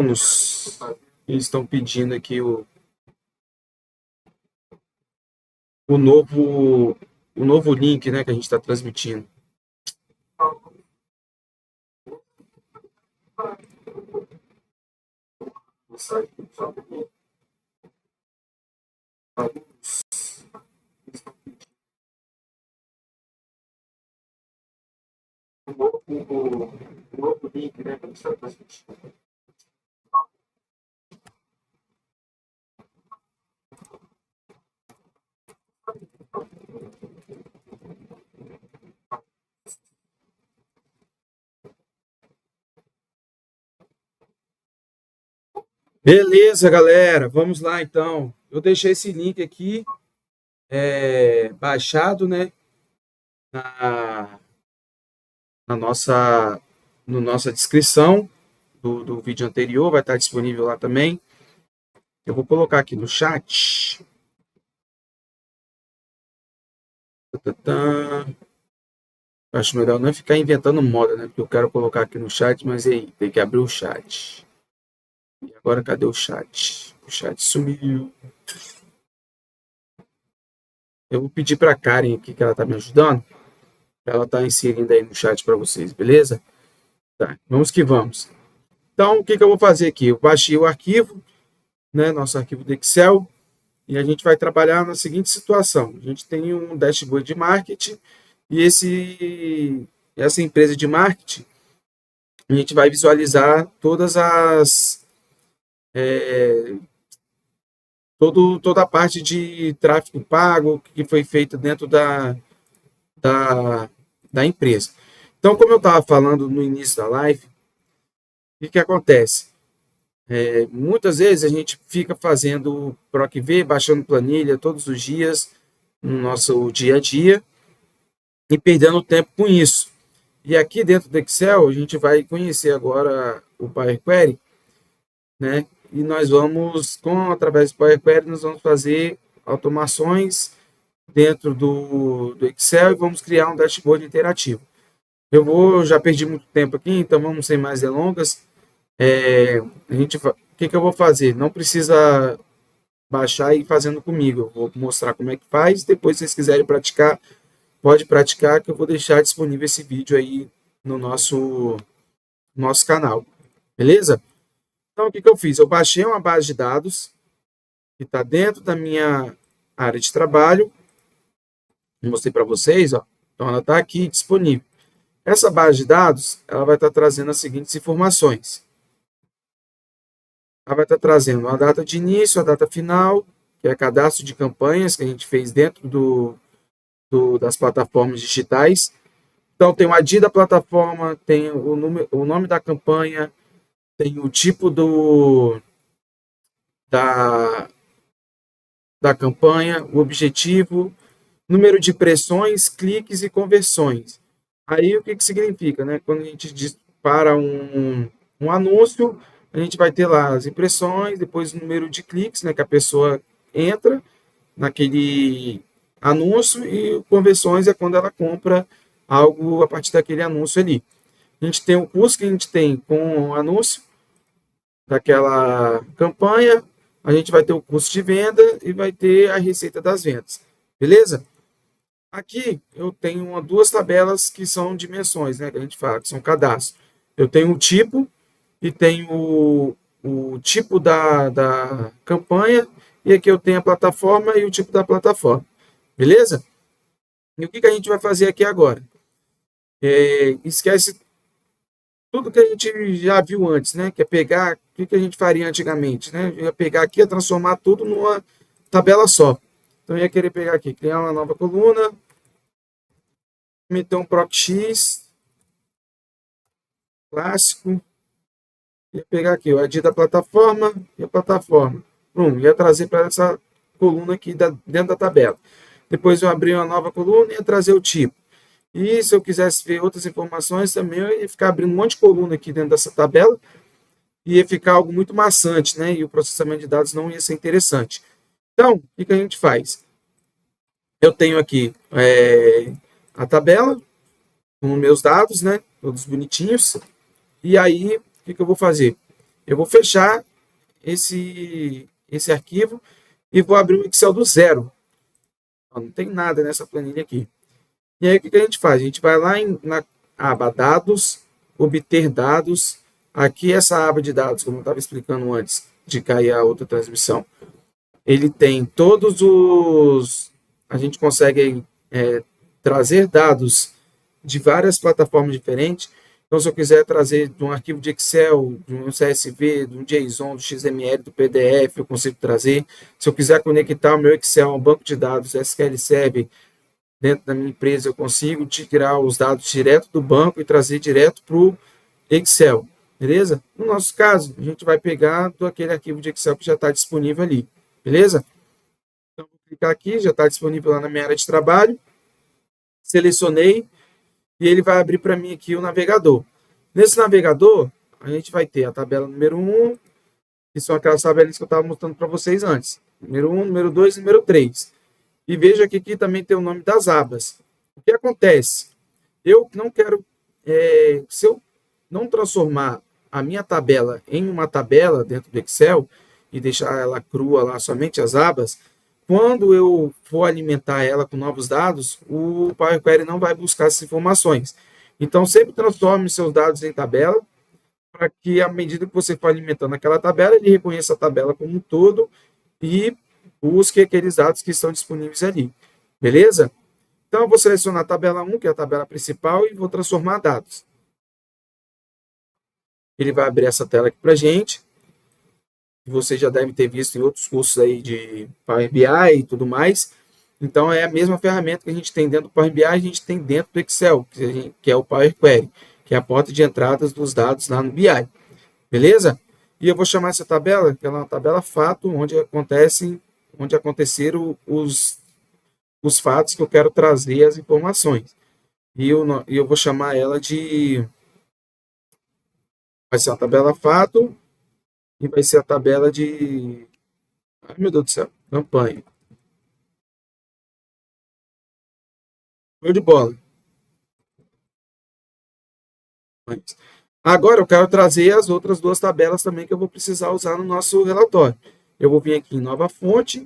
Eles estão pedindo aqui o novo, o novo link, né, que a gente está transmitindo. O novo link, né, que a gente está transmitindo. Beleza, galera, vamos lá então. Eu deixei esse link aqui baixado, né, na, na nossa, no nossa descrição do vídeo anterior, vai estar disponível lá também. Eu vou colocar aqui no chat. Acho melhor não ficar inventando moda, né? Porque eu quero colocar aqui no chat, mas aí tem que abrir o chat. E agora cadê o chat? O chat sumiu. Eu vou pedir para a Karen aqui, que ela está me ajudando, para ela estar inserindo aí no chat para vocês, beleza? Tá, vamos que vamos. Então, o que eu vou fazer aqui? Eu baixei o arquivo, né? Nosso arquivo do Excel, e a gente vai trabalhar na seguinte situação. A gente tem um dashboard de marketing e essa empresa de marketing, a gente vai visualizar todas as toda a parte de tráfego pago que foi feita dentro da empresa. Então, como eu estava falando no início da live, o que acontece? Muitas vezes a gente fica fazendo PROC-V, baixando planilha todos os dias no nosso dia a dia e perdendo tempo com isso. E aqui dentro do Excel, a gente vai conhecer agora o Power Query, né? E nós vamos, através do Power Query, nós vamos fazer automações dentro do Excel e vamos criar um dashboard interativo. Já perdi muito tempo aqui, então vamos sem mais delongas. O que eu vou fazer? Não precisa baixar e ir fazendo comigo. Eu vou mostrar como é que faz. Depois, se vocês quiserem praticar, pode praticar, que eu vou deixar disponível esse vídeo aí no nosso canal. Beleza? Então, o que eu fiz? Eu baixei uma base de dados que está dentro da minha área de trabalho. Mostrei para vocês, ó. Então, ela está aqui disponível. Essa base de dados, ela vai estar trazendo as seguintes informações. Ela vai estar trazendo a data de início, a data final, que é cadastro de campanhas que a gente fez dentro das plataformas digitais. Então, tem o ID da plataforma, tem o nome da campanha, tem o tipo da campanha, o objetivo, número de impressões, cliques e conversões. Aí, o que significa? Né? Quando a gente dispara um anúncio, a gente vai ter lá as impressões, depois o número de cliques, né, que a pessoa entra naquele anúncio, e conversões é quando ela compra algo a partir daquele anúncio ali. A gente tem o custo que a gente tem com o anúncio daquela campanha, a gente vai ter o custo de venda e vai ter a receita das vendas. Beleza? Aqui eu tenho duas tabelas que são dimensões, né, que a gente fala, que são cadastros. Eu tenho o tipo e tenho o tipo da campanha, e aqui eu tenho a plataforma e o tipo da plataforma. Beleza? E o que a gente vai fazer aqui agora? Esquece tudo que a gente já viu antes, né? Que é pegar o que a gente faria antigamente, né? Eu ia pegar aqui e transformar tudo numa tabela só. Então, eu ia querer pegar aqui, criar uma nova coluna, meter um PROC-X, clássico, ia pegar aqui o ID da plataforma e a plataforma. Ia trazer para essa coluna aqui dentro da tabela. Depois eu abri uma nova coluna e ia trazer o tipo. E se eu quisesse ver outras informações também, eu ia ficar abrindo um monte de coluna aqui dentro dessa tabela, e ia ficar algo muito maçante, né? E o processamento de dados não ia ser interessante. Então, o que a gente faz? Eu tenho aqui a tabela com meus dados, né? Todos bonitinhos. E aí, o que eu vou fazer? Eu vou fechar esse arquivo e vou abrir o Excel do zero. Não tem nada nessa planilha aqui. E aí, o que a gente faz? A gente vai lá na aba Dados, Obter Dados. Aqui, essa aba de dados, como eu estava explicando antes de cair a outra transmissão, ele tem todos os... A gente consegue trazer dados de várias plataformas diferentes. Então, se eu quiser trazer de um arquivo de Excel, de um CSV, de um JSON, do XML, do PDF, eu consigo trazer. Se eu quiser conectar o meu Excel a um banco de dados SQL Server dentro da minha empresa, eu consigo tirar os dados direto do banco e trazer direto para o Excel, beleza? No nosso caso, a gente vai pegar aquele arquivo de Excel que já está disponível ali, beleza? Então, vou clicar aqui, já está disponível lá na minha área de trabalho. Selecionei e ele vai abrir para mim aqui o navegador. Nesse navegador, a gente vai ter a tabela número 1, que são aquelas tabelinhas que eu estava mostrando para vocês antes. Número 1, número 2 e número 3. E veja que aqui também tem o nome das abas. O que acontece? Eu não quero... se eu não transformar a minha tabela em uma tabela dentro do Excel e deixar ela crua lá, somente as abas, quando eu for alimentar ela com novos dados, o Power Query não vai buscar essas informações. Então, sempre transforme seus dados em tabela, para que, à medida que você for alimentando aquela tabela, ele reconheça a tabela como um todo e busque aqueles dados que estão disponíveis ali. Beleza? Então, eu vou selecionar a tabela 1, que é a tabela principal, e vou transformar dados. Ele vai abrir essa tela aqui para a gente. Você já deve ter visto em outros cursos aí de Power BI e tudo mais. Então, é a mesma ferramenta que a gente tem dentro do Power BI, a gente tem dentro do Excel, que é o Power Query, que é a porta de entradas dos dados lá no BI. Beleza? E eu vou chamar essa tabela, que é uma tabela fato, onde aconteceram os fatos que eu quero trazer as informações. E eu vou chamar ela de... Vai ser a tabela fato e vai ser a tabela de... Ai, meu Deus do céu, campanha. Show de bola. Agora eu quero trazer as outras duas tabelas também que eu vou precisar usar no nosso relatório. Eu vou vir aqui em nova fonte,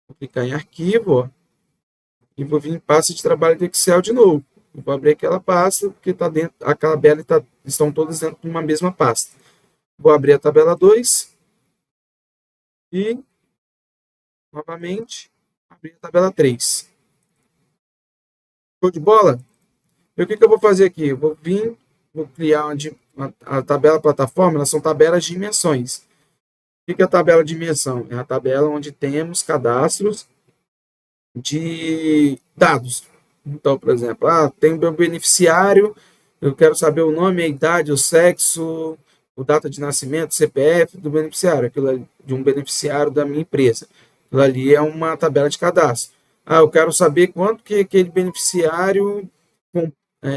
vou clicar em arquivo, ó, e vou vir em pasta de trabalho do Excel de novo. Eu vou abrir aquela pasta, porque está dentro, aquela tabela estão todas dentro de uma mesma pasta. Vou abrir a tabela 2 e, novamente, abrir a tabela 3. Show de bola? E o que eu vou fazer aqui? Eu vou criar a tabela plataforma, elas são tabelas de dimensões. O que é a tabela de dimensão? É a tabela onde temos cadastros de dados. Então, por exemplo, tem o meu beneficiário, eu quero saber o nome, a idade, o sexo, o data de nascimento, CPF do beneficiário, aquilo é de um beneficiário da minha empresa. Aquilo ali é uma tabela de cadastro. Eu quero saber quanto que aquele beneficiário,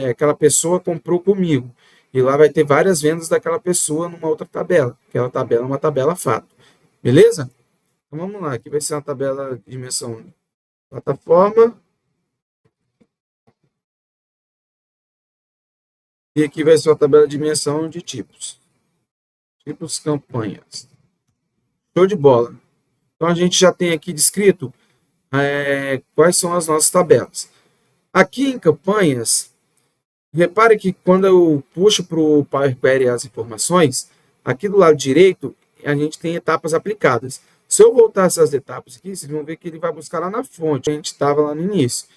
aquela pessoa comprou comigo. E lá vai ter várias vendas daquela pessoa numa outra tabela. Aquela tabela é uma tabela fato. Beleza? Então vamos lá, aqui vai ser uma tabela de dimensão plataforma. E aqui vai ser uma tabela de dimensão de tipos. Tipos campanhas. Show de bola. Então a gente já tem aqui descrito quais são as nossas tabelas. Aqui em campanhas, repare que quando eu puxo para o Power Query as informações, aqui do lado direito, a gente tem etapas aplicadas. Se eu voltar essas etapas aqui, vocês vão ver que ele vai buscar lá na fonte, a gente estava lá no início.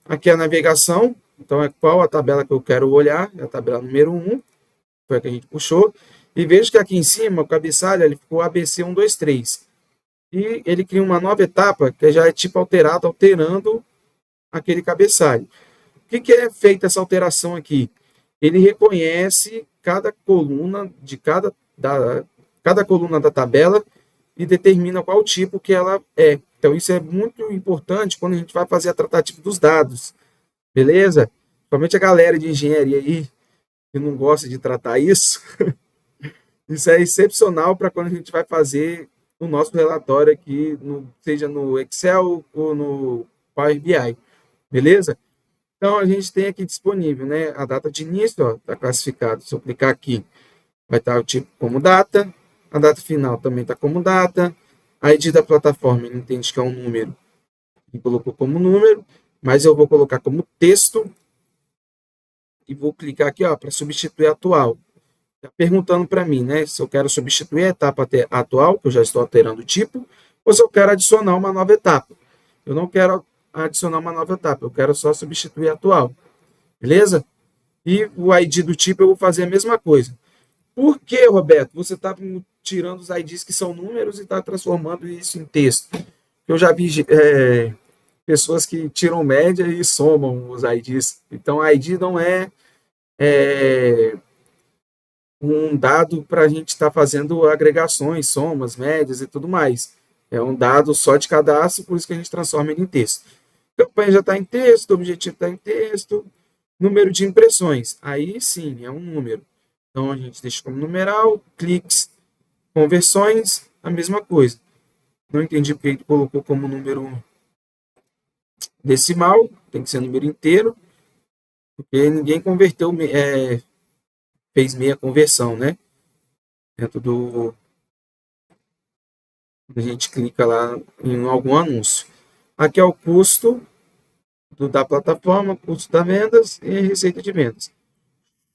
Aqui é a navegação, então é qual a tabela que eu quero olhar, é a tabela número 1, foi a que a gente puxou. E veja que aqui em cima, o cabeçalho, ele ficou ABC 1, 2, 3. E ele cria uma nova etapa, que já é tipo alterando aquele cabeçalho. O que é feita essa alteração aqui? Ele reconhece cada coluna cada coluna da tabela e determina qual tipo que ela é. Então, isso é muito importante quando a gente vai fazer a tratativa dos dados. Beleza? Principalmente a galera de engenharia aí, que não gosta de tratar isso. Isso é excepcional para quando a gente vai fazer o nosso relatório aqui, seja no Excel ou no Power BI. Beleza? Então, a gente tem aqui disponível, né, a data de início, está classificado. Se eu clicar aqui, vai estar o tipo como data, A data final também está como data. A ID da plataforma, ele entende que é um número e colocou como número, mas eu vou colocar como texto e vou clicar aqui para substituir atual. Está perguntando para mim, né, se eu quero substituir a etapa atual, que eu já estou alterando o tipo, ou se eu quero adicionar uma nova etapa. Eu não quero adicionar uma nova etapa, eu quero só substituir a atual. Beleza? E o ID do tipo eu vou fazer a mesma coisa. Por que, Roberto, você está tirando os IDs que são números e está transformando isso em texto? Eu já vi pessoas que tiram média e somam os IDs. Então, ID não é um dado para a gente estar fazendo agregações, somas, médias e tudo mais. É um dado só de cadastro, por isso que a gente transforma ele em texto. A campanha já está em texto, o objetivo está em texto, número de impressões. Aí sim, é um número. Então a gente deixa como numeral, cliques, conversões, a mesma coisa. Não entendi porque ele colocou como número decimal, tem que ser número inteiro, porque ninguém converteu, fez meia conversão, né? Dentro do. A gente clica lá em algum anúncio. Aqui é o custo da plataforma, custo das vendas e receita de vendas.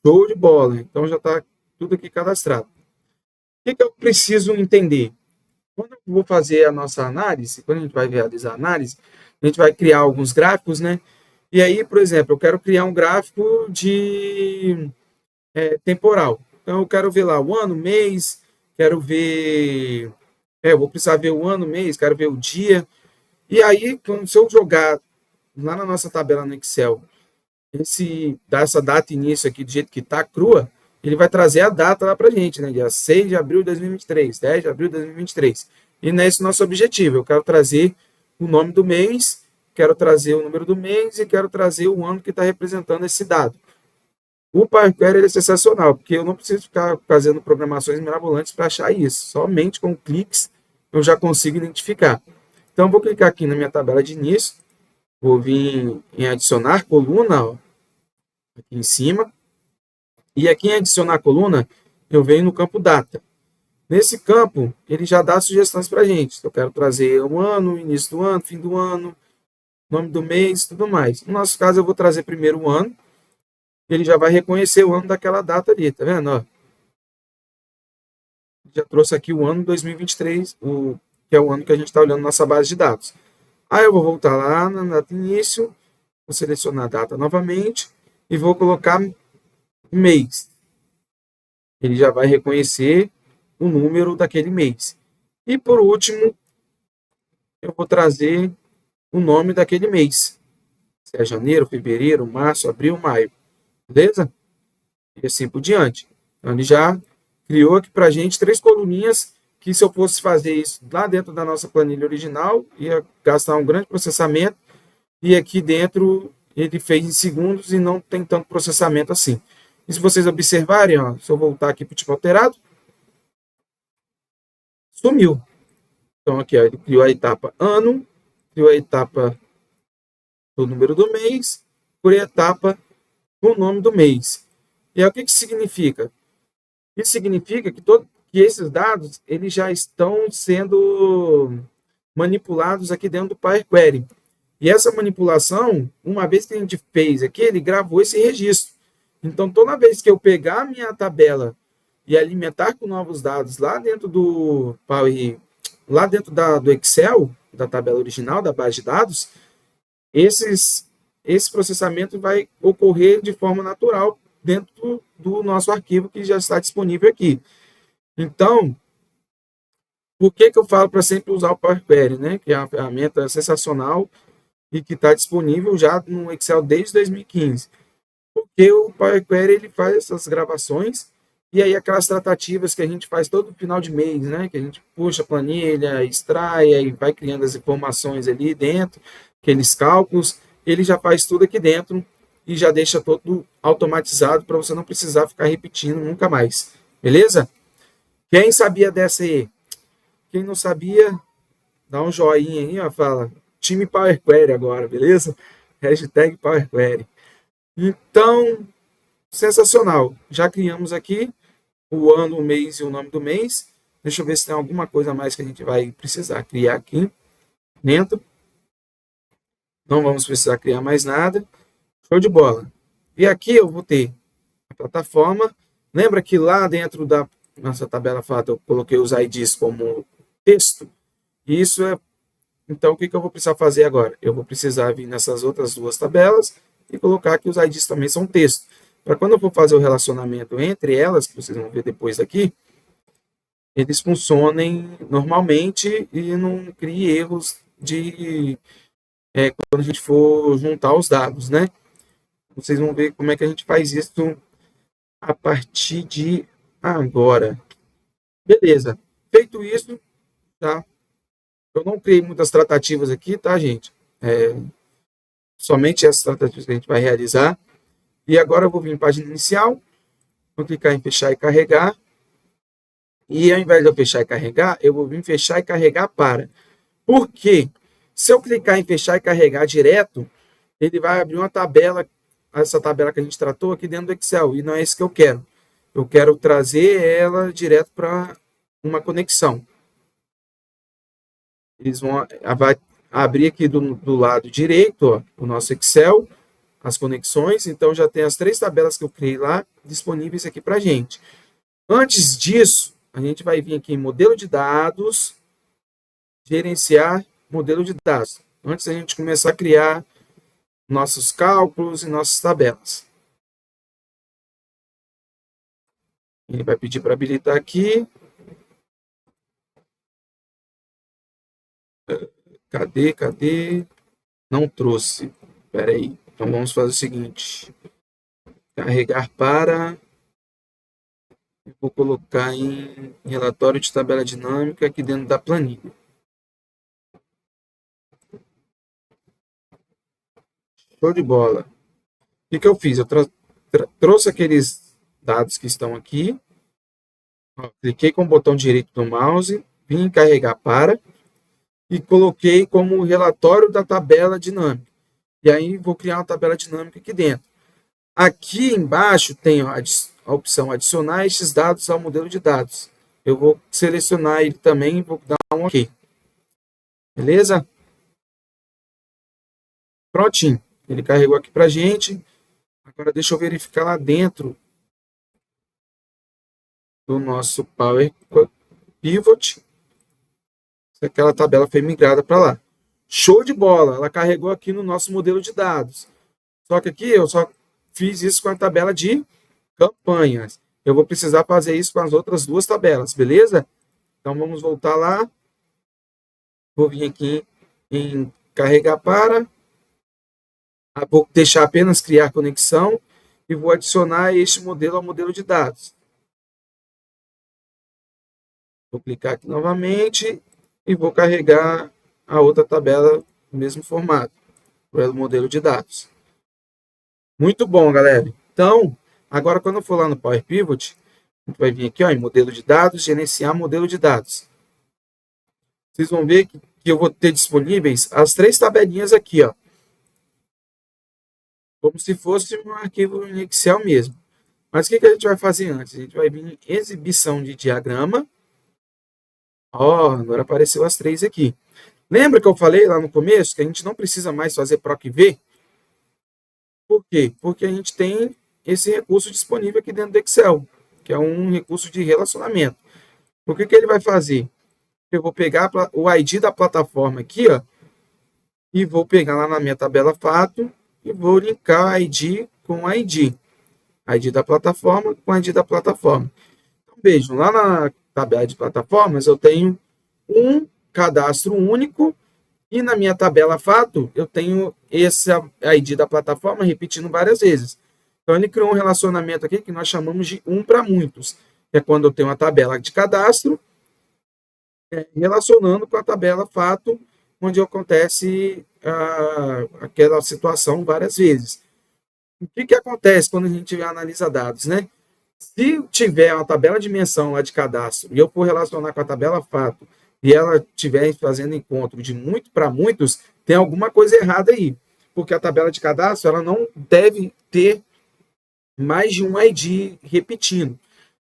Show de bola. Então já está tudo aqui cadastrado. O que eu preciso entender? Quando eu vou fazer a nossa análise, quando a gente vai realizar a análise, a gente vai criar alguns gráficos, né? E aí, por exemplo, eu quero criar um gráfico de temporal. Então, eu quero ver lá o ano, mês, quero ver... eu vou precisar ver o ano, mês, quero ver o dia. E aí, se eu jogar lá na nossa tabela no Excel, dar essa data início aqui do jeito que está, crua, ele vai trazer a data lá para a gente, né? Dia 6 de abril de 2023, 10 de abril de 2023. E não é esse o nosso objetivo. Eu quero trazer o nome do mês, quero trazer o número do mês e quero trazer o ano que está representando esse dado. O Power Query é sensacional, porque eu não preciso ficar fazendo programações mirabolantes para achar isso. Somente com cliques eu já consigo identificar. Então, vou clicar aqui na minha tabela de início, vou vir em adicionar coluna, ó, aqui em cima. E aqui em adicionar coluna, eu venho no campo data. Nesse campo, ele já dá sugestões para a gente. Eu quero trazer o ano, início do ano, fim do ano, nome do mês, tudo mais. No nosso caso, eu vou trazer primeiro o ano. Ele já vai reconhecer o ano daquela data ali, tá vendo? Ó, já trouxe aqui o ano 2023, que é o ano que a gente está olhando na nossa base de dados. Aí eu vou voltar lá na data início, vou selecionar a data novamente e vou colocar mês. Ele já vai reconhecer o número daquele mês. E por último, eu vou trazer o nome daquele mês. Se é janeiro, fevereiro, março, abril, maio. Beleza? E assim por diante. Então, ele já criou aqui para a gente 3 coluninhas que, se eu fosse fazer isso lá dentro da nossa planilha original, ia gastar um grande processamento. E aqui dentro ele fez em segundos e não tem tanto processamento assim. E se vocês observarem, ó, se eu voltar aqui para o tipo alterado, sumiu. Então aqui, ó, ele criou a etapa ano, criou a etapa do número do mês, por etapa do nome do mês. E aí, o que significa? Isso significa que esses dados eles já estão sendo manipulados aqui dentro do Power Query. E essa manipulação, uma vez que a gente fez aqui, ele gravou esse registro. Então, toda vez que eu pegar a minha tabela e alimentar com novos dados lá dentro do Power, lá dentro do Excel, da tabela original, da base de dados, esse processamento vai ocorrer de forma natural dentro do nosso arquivo que já está disponível aqui. Então, por que eu falo para sempre usar o Power Query, né? Que é uma ferramenta sensacional e que está disponível já no Excel desde 2015. Porque o Power Query ele faz essas gravações e aí aquelas tratativas que a gente faz todo final de mês, né? Que a gente puxa a planilha, extrai e vai criando as informações ali dentro, aqueles cálculos, ele já faz tudo aqui dentro e já deixa todo automatizado para você não precisar ficar repetindo nunca mais. Beleza? Quem sabia dessa aí? Quem não sabia, dá um joinha aí, ó, fala time Power Query agora, beleza? Hashtag Power Query. Então, sensacional. Já criamos aqui o ano, o mês e o nome do mês. Deixa eu ver se tem alguma coisa a mais que a gente vai precisar criar aqui dentro. Não vamos precisar criar mais nada. Show de bola. E aqui eu vou ter a plataforma. Lembra que lá dentro da nossa tabela fato eu coloquei os IDs como texto? Isso é... Então, o que eu vou precisar fazer agora? Eu vou precisar vir nessas outras duas tabelas e colocar que os IDs também são texto. Para quando eu for fazer o relacionamento entre elas, que vocês vão ver depois daqui, eles funcionem normalmente e não crie erros de quando a gente for juntar os dados, né? Vocês vão ver como é que a gente faz isso a partir de agora. Beleza. Feito isso, tá? Eu não criei muitas tratativas aqui, tá, gente? Somente essas tratativas que a gente vai realizar. E agora eu vou vir em página inicial, vou clicar em fechar e carregar. E ao invés de eu fechar e carregar, eu vou vir fechar e carregar para. Por quê? Se eu clicar em fechar e carregar direto, ele vai abrir uma tabela, essa tabela que a gente tratou aqui dentro do Excel, e não é isso que eu quero. Eu quero trazer ela direto para uma conexão. Eles vão vai abrir aqui do lado direito, ó, o nosso Excel, as conexões, então já tem as 3 tabelas que eu criei lá disponíveis aqui para a gente. Antes disso, a gente vai vir aqui em modelo de dados, gerenciar modelo de dados, antes da gente começar a criar nossos cálculos e nossas tabelas. Ele vai pedir para habilitar aqui. Cadê? Não trouxe. Espera aí. Então vamos fazer o seguinte. Carregar para... Vou colocar em relatório de tabela dinâmica aqui dentro da planilha. Show de bola. O que eu fiz? Eu trouxe aqueles dados que estão aqui. Ó, cliquei com o botão direito do mouse, vim em carregar para e coloquei como relatório da tabela dinâmica. E aí vou criar uma tabela dinâmica aqui dentro. Aqui embaixo tem a opção adicionar estes dados ao modelo de dados. Eu vou selecionar ele também e vou dar um OK. Beleza? Prontinho. Ele carregou aqui para a gente. Agora deixa eu verificar lá dentro do nosso Power Pivot se aquela tabela foi migrada para lá. Show de bola! Ela carregou aqui no nosso modelo de dados. Só que aqui eu só fiz isso com a tabela de campanhas. Eu vou precisar fazer isso com as outras 2 tabelas, beleza? Então vamos voltar lá. Vou vir aqui em carregar para. Vou deixar apenas criar conexão e vou adicionar este modelo ao modelo de dados. Vou clicar aqui novamente e vou carregar a outra tabela no mesmo formato, pelo modelo de dados. Muito bom, galera. Então, agora quando eu for lá no Power Pivot, a gente vai vir aqui ó, em modelo de dados, gerenciar modelo de dados. Vocês vão ver que eu vou ter disponíveis as 3 tabelinhas aqui, ó. Como se fosse um arquivo em Excel mesmo. Mas o que a gente vai fazer antes? A gente vai vir em exibição de diagrama. Ó, agora apareceu as 3 aqui. Lembra que eu falei lá no começo que a gente não precisa mais fazer PROC-V? Por quê? Porque a gente tem esse recurso disponível aqui dentro do Excel, que é um recurso de relacionamento. O que ele vai fazer? Eu vou pegar o ID da plataforma aqui, ó, e vou pegar lá na minha tabela fato e vou linkar ID com ID. ID da plataforma com ID da plataforma. Então, vejam, lá na tabela de plataformas eu tenho um cadastro único e na minha tabela fato eu tenho esse ID da plataforma repetindo várias vezes. Então ele criou um relacionamento aqui que nós chamamos de um para muitos, que é quando eu tenho uma tabela de cadastro relacionando com a tabela fato, onde acontece aquela situação várias vezes. O que acontece quando a gente analisa dados, né? Se tiver uma tabela de menção lá de cadastro e eu for relacionar com a tabela fato e ela estiver fazendo encontro de muito para muitos, tem alguma coisa errada aí. Porque a tabela de cadastro ela não deve ter mais de um ID repetindo.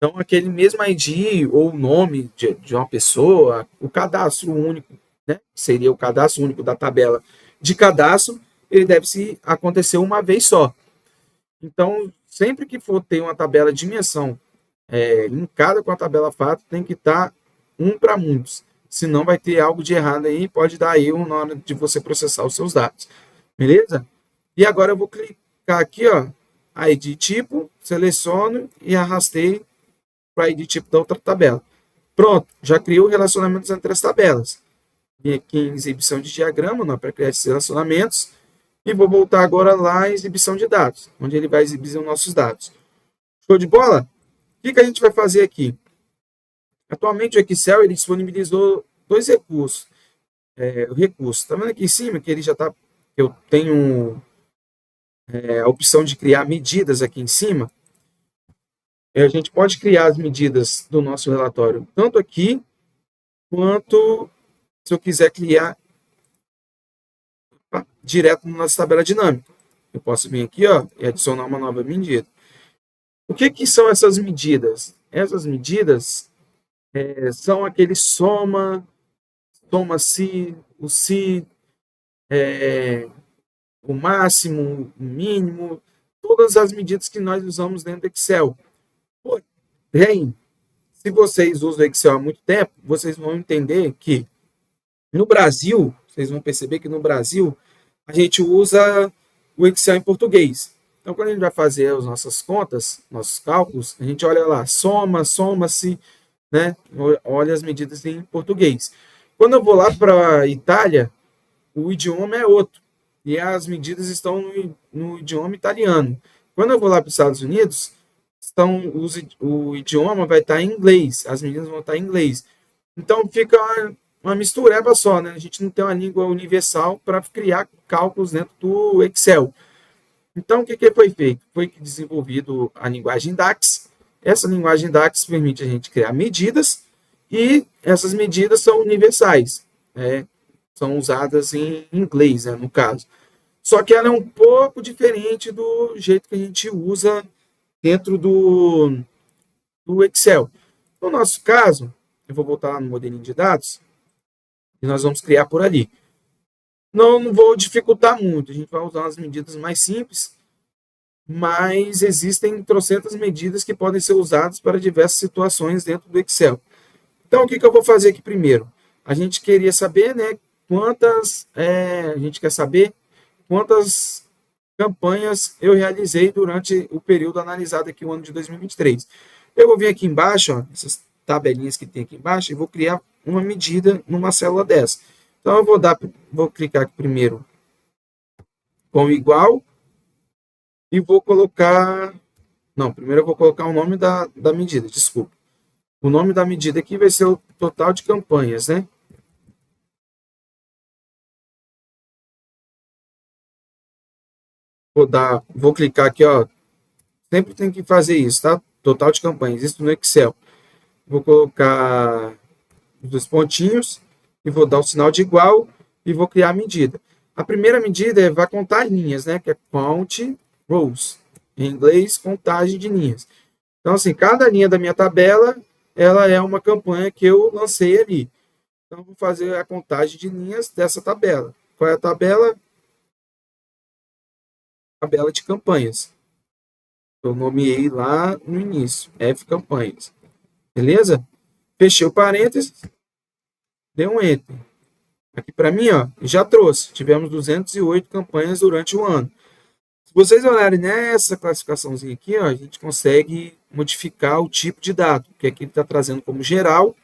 Então, aquele mesmo ID ou o nome de uma pessoa, o cadastro único, né? Seria o cadastro único da tabela de cadastro, ele deve se acontecer uma vez só. Então, sempre que for ter uma tabela de dimensão linkada com a tabela fato, tem que estar um para muitos. Senão vai ter algo de errado aí, pode dar erro na hora de você processar os seus dados. Beleza? E agora eu vou clicar aqui, ó, ID tipo, seleciono e arrastei para ID tipo da outra tabela. Pronto, já criou relacionamentos entre as tabelas. Vim aqui em exibição de diagrama, para criar esses relacionamentos. E vou voltar agora lá em exibição de dados, onde ele vai exibir os nossos dados. Show de bola? O que a gente vai fazer aqui? Atualmente o Excel ele disponibilizou dois recursos. O recurso, está vendo aqui em cima que ele já está, eu tenho a opção de criar medidas aqui em cima. A gente pode criar as medidas do nosso relatório, tanto aqui, quanto se eu quiser criar direto na nossa tabela dinâmica. Eu posso vir aqui, ó, e adicionar uma nova medida. O que são essas medidas? Essas medidas são aquele soma-se, o se, o máximo, o mínimo, todas as medidas que nós usamos dentro do Excel. Porém, se vocês usam o Excel há muito tempo, vocês vão entender que no Brasil, vocês vão perceber que no Brasil, a gente usa o Excel em português. Então, quando a gente vai fazer as nossas contas, nossos cálculos, a gente olha lá, soma-se, né? Olha as medidas em português. Quando eu vou lá para a Itália, o idioma é outro. E as medidas estão no idioma italiano. Quando eu vou lá para os Estados Unidos, o idioma vai estar em inglês. As medidas vão estar em inglês. Então, fica uma mistureba só, né? A gente não tem uma língua universal para criar cálculos dentro do Excel. Então, o que foi feito? Foi desenvolvido a linguagem DAX. Essa linguagem DAX permite a gente criar medidas e essas medidas são universais. São usadas em inglês, né, no caso. Só que ela é um pouco diferente do jeito que a gente usa dentro do Excel. No nosso caso, eu vou voltar lá no modelinho de dados e nós vamos criar por ali. Não vou dificultar muito, a gente vai usar as medidas mais simples, mas existem trocentas medidas que podem ser usadas para diversas situações dentro do Excel. Então, o que eu vou fazer aqui primeiro? A gente queria saber, né, a gente quer saber quantas campanhas eu realizei durante o período analisado aqui, o ano de 2023. Eu vou vir aqui embaixo, ó, essas tabelinhas que tem aqui embaixo, e vou criar uma medida numa célula dessa. Então, eu vou clicar aqui primeiro com igual e vou colocar... Não, primeiro eu vou colocar o nome da medida, desculpa. O nome da medida aqui vai ser o total de campanhas, né? Vou clicar aqui, ó. Sempre tem que fazer isso, tá? Total de campanhas, isso no Excel. Vou colocar os dois pontinhos e vou dar o sinal de igual e vou criar a medida. A primeira medida vai contar linhas, né? Que é count rows. Em inglês, contagem de linhas. Então, assim, cada linha da minha tabela, ela é uma campanha que eu lancei ali. Então, vou fazer a contagem de linhas dessa tabela. Qual é a tabela? Tabela de campanhas. Eu nomeei lá no início, F campanhas. Beleza? Fechei o parênteses, dei um Enter. Aqui para mim, ó, já trouxe. Tivemos 208 campanhas durante o ano. Se vocês olharem nessa classificaçãozinha aqui, ó, a gente consegue modificar o tipo de dado, que aqui ele está trazendo como geral.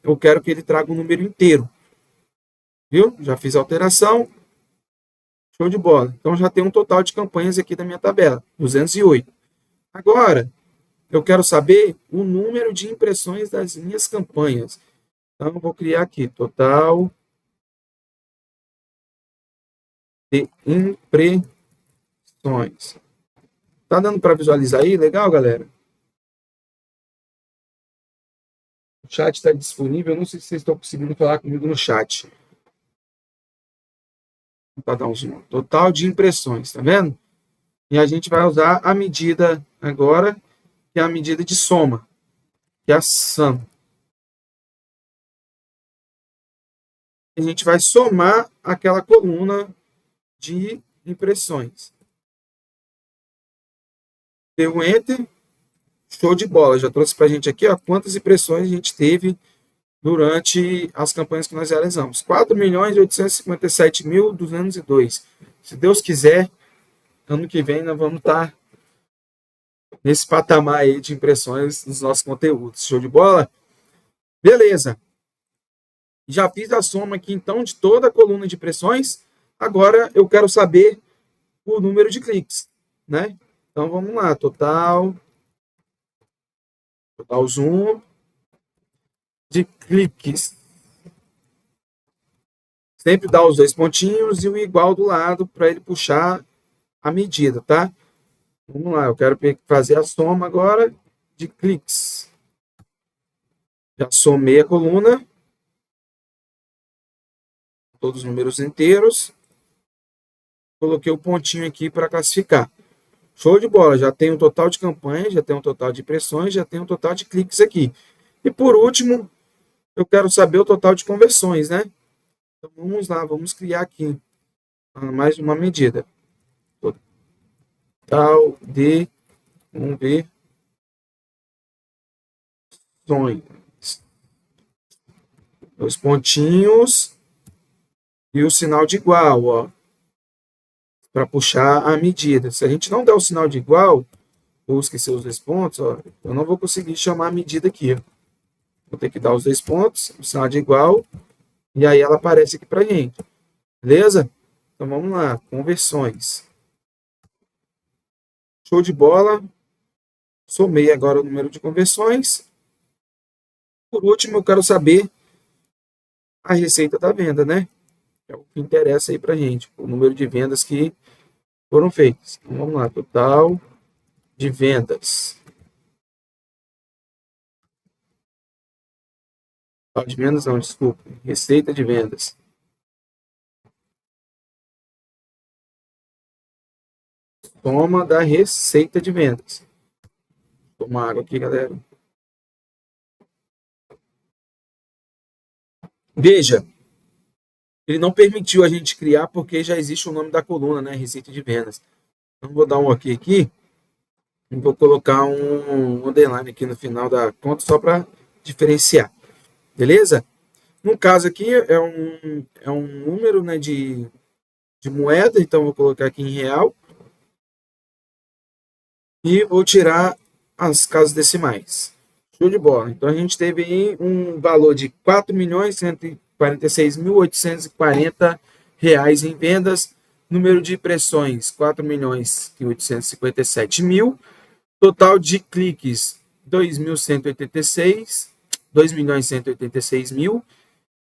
Eu quero que ele traga um número inteiro. Viu? Já fiz a alteração. Show de bola. Então, já tem um total de campanhas aqui da minha tabela, 208. Agora, eu quero saber o número de impressões das minhas campanhas. Então, eu vou criar aqui, total de impressões. Tá dando para visualizar aí? Legal, galera? O chat está disponível. Não sei se vocês estão conseguindo falar comigo no chat. Para dar um zoom. Total de impressões, tá vendo? E a gente vai usar a medida agora, que é a medida de soma. que é a sum. A gente vai somar aquela coluna de impressões. Deu um Enter, show de bola. Já trouxe para a gente aqui ó, quantas impressões a gente teve durante as campanhas que nós realizamos. 4.857.202. Se Deus quiser, ano que vem nós vamos estar nesse patamar aí de impressões nos nossos conteúdos. Show de bola? Beleza. Já fiz a soma aqui, então, de toda a coluna de impressões. Agora, eu quero saber o número de cliques, né? Então, vamos lá. Total zoom de cliques. Sempre dá os dois pontinhos e o igual do lado para ele puxar a medida, tá? Vamos lá, eu quero fazer a soma agora de cliques. Já somei a coluna. Todos os números inteiros. Coloquei o pontinho aqui para classificar. Show de bola, já tem um total de campanhas, já tem um total de impressões, já tem um total de cliques aqui. E por último, eu quero saber o total de conversões, né? Então vamos lá, vamos criar aqui mais uma medida. Total de conversões. Os pontinhos e o sinal de igual, ó, para puxar a medida. Se a gente não der o sinal de igual, ou esquecer os dois pontos, ó, eu não vou conseguir chamar a medida aqui. Ó. Vou ter que dar os dois pontos, o sinal de igual, e aí ela aparece aqui para gente. Beleza? Então vamos lá, conversões. Show de bola. Somei agora o número de conversões. Por último, eu quero saber a receita da venda, né? É o que interessa aí para gente, o número de vendas que foram feitas. Então vamos lá, total de vendas. Total de vendas não, desculpa. Receita de vendas. Soma da receita de vendas. Vou tomar água aqui, galera. Veja, ele não permitiu a gente criar porque já existe o nome da coluna, né? Receita de vendas. Então vou dar um OK aqui. E vou colocar um underline aqui no final da conta só para diferenciar. Beleza? No caso aqui é um número, né, de moeda, então vou colocar aqui em real. E vou tirar as casas decimais. Show de bola. Então a gente teve aí um valor de R$ 4.146.840 em vendas. Número de impressões, 4.857.000. Total de cliques, 2.186.000.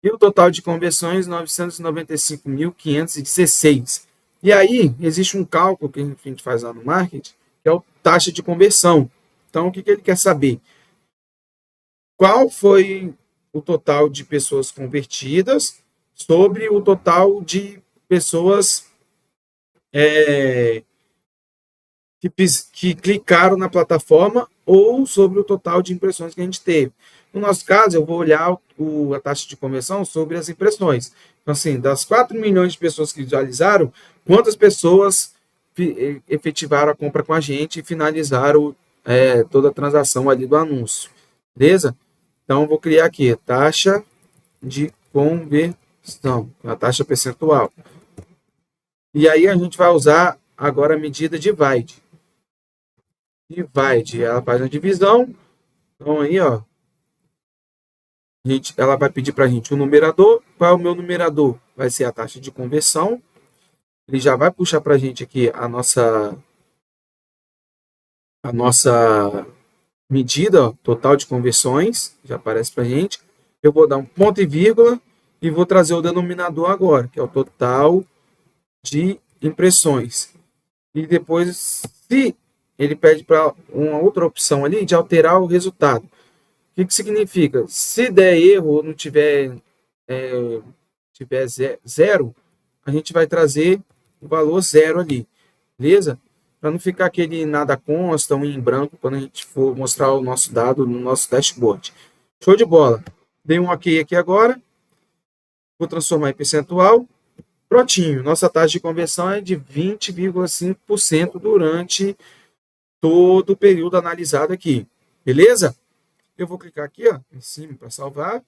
E o total de conversões, 995.516. E aí, existe um cálculo que a gente faz lá no marketing, que é a taxa de conversão. Então, o que ele quer saber? Qual foi o total de pessoas convertidas sobre o total de pessoas que clicaram na plataforma ou sobre o total de impressões que a gente teve. No nosso caso, eu vou olhar a taxa de conversão sobre as impressões. Então, assim, das 4 milhões de pessoas que visualizaram, quantas pessoas efetivaram a compra com a gente e finalizaram toda a transação ali do anúncio. Beleza? Então, eu vou criar aqui taxa de conversão, a taxa percentual. E aí, a gente vai usar agora a medida divide. Divide, ela faz uma divisão. Então, aí, ó, ela vai pedir para a gente o numerador. Qual é o meu numerador? Vai ser a taxa de conversão. Ele já vai puxar para a gente aqui a nossa medida, ó, total de conversões. Já aparece para a gente. Eu vou dar um ponto e vírgula e vou trazer o denominador agora, que é o total de impressões. E depois, se ele pede para uma outra opção ali de alterar o resultado. O que significa? Se der erro ou não tiver, zero, a gente vai trazer o valor zero ali. Beleza? para não ficar aquele nada consta ou em branco quando a gente for mostrar o nosso dado no nosso dashboard. Show de bola. Dei um OK aqui agora. Vou transformar em percentual. Prontinho. Nossa taxa de conversão é de 20,5% durante todo o período analisado aqui. Beleza? Eu vou clicar aqui, ó, em cima para salvar.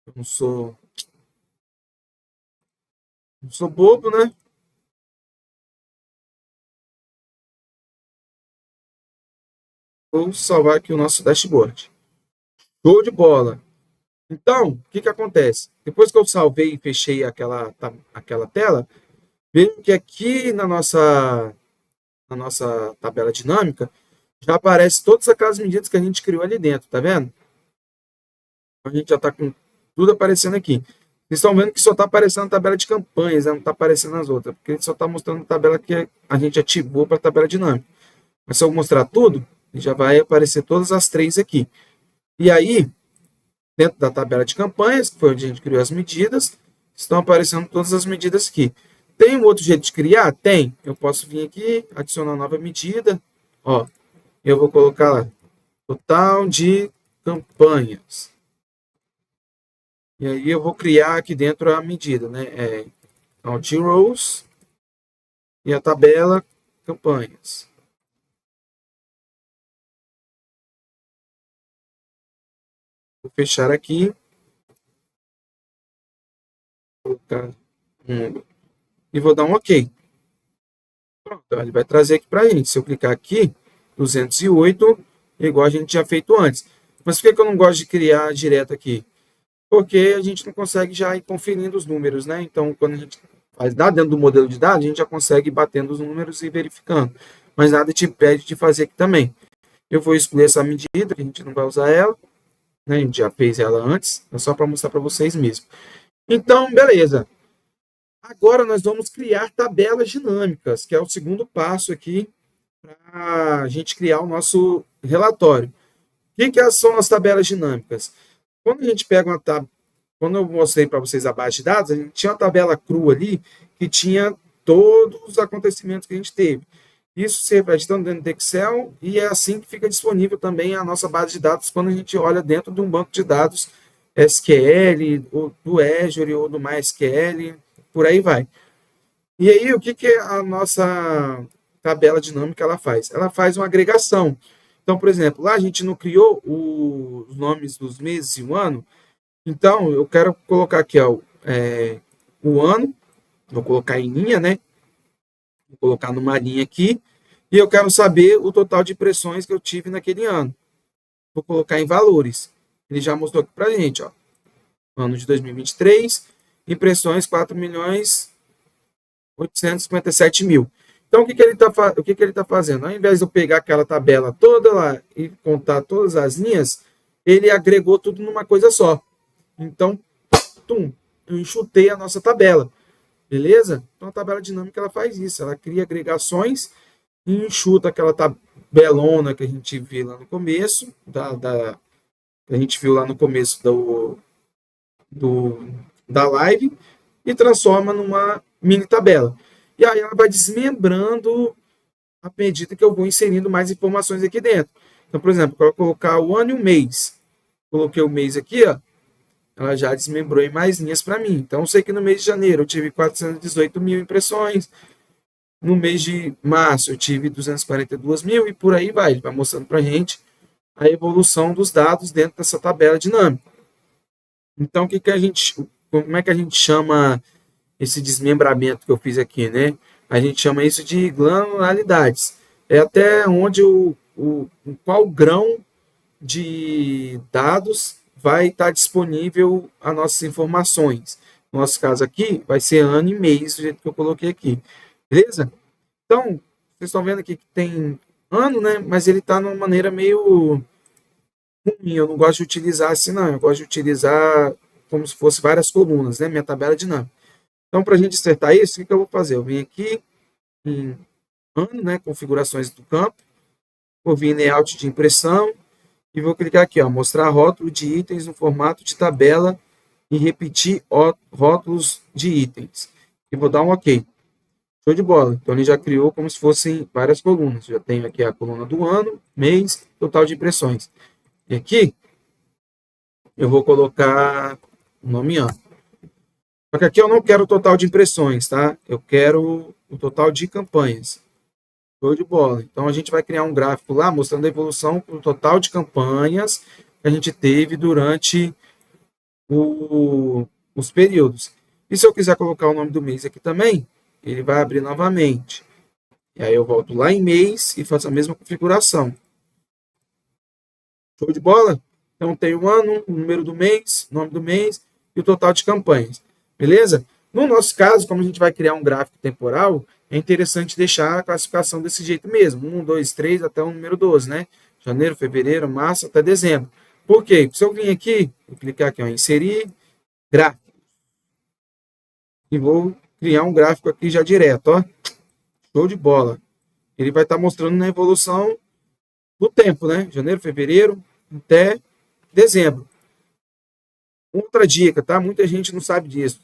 Eu não sou bobo, né? Vou salvar aqui o nosso dashboard. Show de bola. Então, o que acontece? Depois que eu salvei e fechei aquela tela, vejo que aqui na nossa tabela dinâmica já aparece todas aquelas medidas que a gente criou ali dentro, tá vendo? A gente já está com tudo aparecendo aqui. Vocês estão vendo que só está aparecendo a tabela de campanhas, né? Não está aparecendo as outras, porque ele só está mostrando a tabela que a gente ativou para a tabela dinâmica. Mas se eu mostrar tudo, já vai aparecer todas as 3 aqui. E aí, dentro da tabela de campanhas, que foi onde a gente criou as medidas, estão aparecendo todas as medidas aqui. Tem um outro jeito de criar? Tem. Eu posso vir aqui, adicionar nova medida. Ó, eu vou colocar lá, total de campanhas. E aí eu vou criar aqui dentro a medida, né? Alt Rows e a tabela campanhas. Vou fechar aqui. Vou colocar e vou dar um OK. Pronto, ele vai trazer aqui para a gente. Se eu clicar aqui, 208, igual a gente já feito antes. Mas por que eu não gosto de criar direto aqui? Porque a gente não consegue já ir conferindo os números, né? Então, quando a gente faz dentro do modelo de dados, a gente já consegue ir batendo os números e verificando. Mas nada te impede de fazer aqui também. Eu vou excluir essa medida, que a gente não vai usar ela. Né? A gente já fez ela antes, é só para mostrar para vocês mesmo. Então, beleza. Agora nós vamos criar tabelas dinâmicas, que é o segundo passo aqui para a gente criar o nosso relatório. O que são as tabelas dinâmicas? Quando a gente pega uma tabela, quando eu mostrei para vocês a base de dados, a gente tinha uma tabela crua ali que tinha todos os acontecimentos que a gente teve. Isso se reflete tanto dentro do Excel e é assim que fica disponível também a nossa base de dados quando a gente olha dentro de um banco de dados SQL, ou do Azure ou do MySQL, por aí vai. E aí, o que a nossa tabela dinâmica ela faz? Ela faz uma agregação. Então, por exemplo, lá a gente não criou os nomes dos meses e o ano. Então, eu quero colocar aqui ó, o ano, vou colocar em linha, né? Vou colocar numa linha aqui. E eu quero saber o total de impressões que eu tive naquele ano. Vou colocar em valores. Ele já mostrou aqui para a gente, ó. Ano de 2023, impressões 4.857.000. Então, o que ele tá fazendo? Ao invés de eu pegar aquela tabela toda lá e contar todas as linhas, ele agregou tudo numa coisa só. Então, eu enxutei a nossa tabela. Beleza? Então, a tabela dinâmica ela faz isso. Ela cria agregações e enxuta aquela tabelona que a gente viu lá no começo, que a gente viu lá no começo da live, e transforma numa mini tabela. E aí ela vai desmembrando à medida que eu vou inserindo mais informações aqui dentro. Então, por exemplo, eu vou colocar o ano e o mês. Coloquei o mês aqui, ó, ela já desmembrou em mais linhas para mim. Então, eu sei que no mês de janeiro eu tive 418.000 impressões. No mês de março eu tive 242.000 e por aí vai. Ele vai mostrando para a gente a evolução dos dados dentro dessa tabela dinâmica. Então, como é que a gente chama esse desmembramento que eu fiz aqui, né? A gente chama isso de granularidades. É até onde qual grão de dados vai estar disponível as nossas informações. No nosso caso aqui, vai ser ano e mês, do jeito que eu coloquei aqui. Beleza? Então, vocês estão vendo aqui que tem ano, né? Mas ele está de uma maneira meio ruim. Eu não gosto de utilizar assim, não. Eu gosto de utilizar como se fosse várias colunas, né? Minha tabela dinâmica. Então, para a gente acertar isso, o que eu vou fazer? Eu venho aqui em ano, né? Configurações do campo. Vou vir em layout de impressão. E vou clicar aqui, ó, mostrar rótulo de itens no formato de tabela e repetir rótulos de itens. E vou dar um OK. Show de bola. Então ele já criou como se fossem várias colunas. Já tenho aqui a coluna do ano, mês, total de impressões. E aqui eu vou colocar o nome ano. Só que aqui eu não quero o total de impressões, tá? Eu quero o total de campanhas. Show de bola. Então a gente vai criar um gráfico lá mostrando a evolução do total de campanhas que a gente teve durante os períodos. E se eu quiser colocar o nome do mês aqui também, ele vai abrir novamente. E aí eu volto lá em mês e faço a mesma configuração. Show de bola? Então tem o ano, o número do mês, nome do mês e o total de campanhas. Beleza? No nosso caso, como a gente vai criar um gráfico temporal, é interessante deixar a classificação desse jeito mesmo. 1, 2, 3 até o número 12, né? Janeiro, fevereiro, março até dezembro. Por quê? Se eu vir aqui, vou clicar aqui, ó, inserir gráfico. E vou criar um gráfico aqui já direto, ó. Show de bola. Ele vai estar mostrando na evolução do tempo, né? Janeiro, fevereiro até dezembro. Outra dica, tá? Muita gente não sabe disso.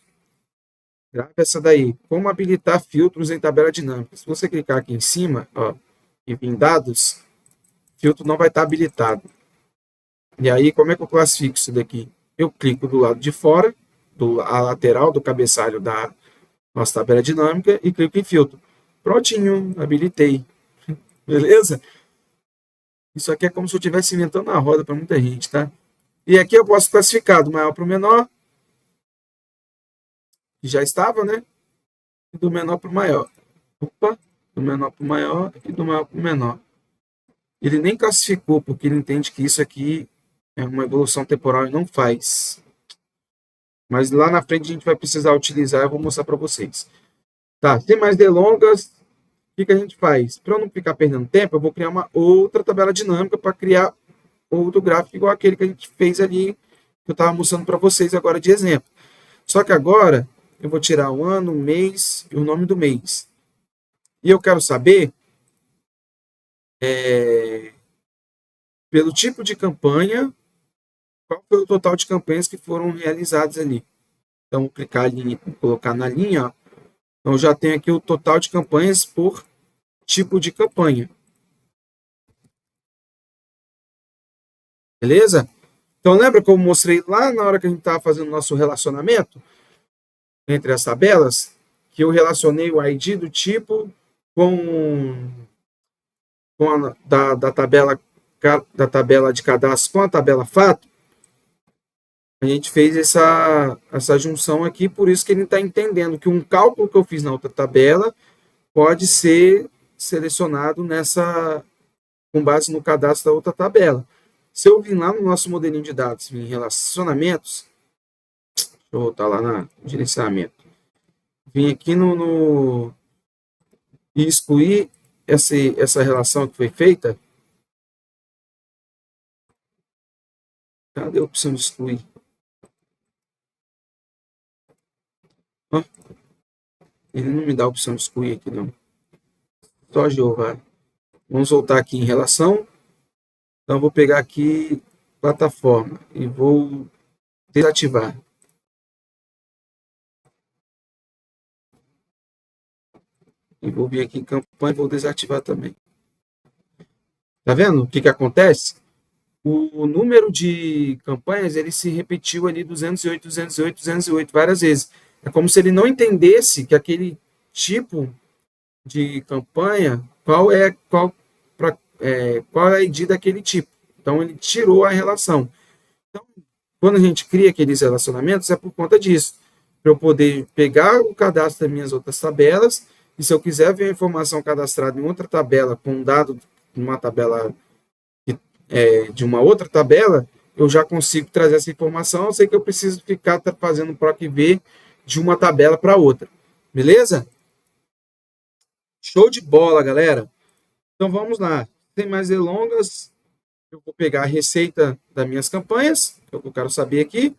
Grave essa daí. Como habilitar filtros em tabela dinâmica. Se você clicar aqui em cima, ó, e vir em dados, filtro não vai estar habilitado. E aí, como é que eu classifico isso daqui? Eu clico do lado de fora, a lateral do cabeçalho da nossa tabela dinâmica e clico em filtro. Prontinho, habilitei. Beleza? Isso aqui é como se eu estivesse inventando a roda para muita gente, tá? E aqui eu posso classificar do maior para o menor, que já estava, né? E do menor para o maior. Opa, do menor para o maior e do maior para o menor. Ele nem classificou, porque ele entende que isso aqui é uma evolução temporal e não faz. Mas lá na frente a gente vai precisar utilizar, eu vou mostrar para vocês. Tá, sem mais delongas, o que a gente faz? Para eu não ficar perdendo tempo, eu vou criar uma outra tabela dinâmica para criar outro gráfico igual aquele que a gente fez ali, que eu estava mostrando para vocês agora de exemplo. Só que agora eu vou tirar o ano, o mês e o nome do mês. E eu quero saber, pelo tipo de campanha, qual foi o total de campanhas que foram realizadas ali. Então, vou clicar ali, colocar na linha, ó. Então, eu já tenho aqui o total de campanhas por tipo de campanha. Beleza? Então, lembra que eu mostrei lá na hora que a gente estava fazendo nosso relacionamento entre as tabelas? Que eu relacionei o ID do tipo com da tabela de cadastro com a tabela fato. A gente fez essa junção aqui, por isso que ele está entendendo que um cálculo que eu fiz na outra tabela pode ser selecionado com base no cadastro da outra tabela. Se eu vir lá no nosso modelinho de dados, em relacionamentos, deixa eu voltar lá no gerenciamento, vim aqui e excluir essa relação que foi feita. Cadê a opção de excluir? Ele não me dá a opção de excluir aqui, não. Só Jeová. Vamos voltar aqui em relação. Então, vou pegar aqui plataforma e vou desativar. E vou vir aqui em campanha e vou desativar também. Tá vendo o que acontece? O número de campanhas, ele se repetiu ali 208, 208, 208 várias vezes. É como se ele não entendesse que aquele tipo de campanha, qual é a ID daquele tipo. Então, ele tirou a relação. Então, quando a gente cria aqueles relacionamentos, é por conta disso. Para eu poder pegar o cadastro das minhas outras tabelas, e se eu quiser ver a informação cadastrada em outra tabela, com um dado de uma tabela de uma outra tabela, eu já consigo trazer essa informação. Eu sei que eu preciso ficar fazendo PROC V de uma tabela para outra. Beleza? Show de bola, galera. Então vamos lá. Sem mais delongas, eu vou pegar a receita das minhas campanhas, que eu quero saber aqui,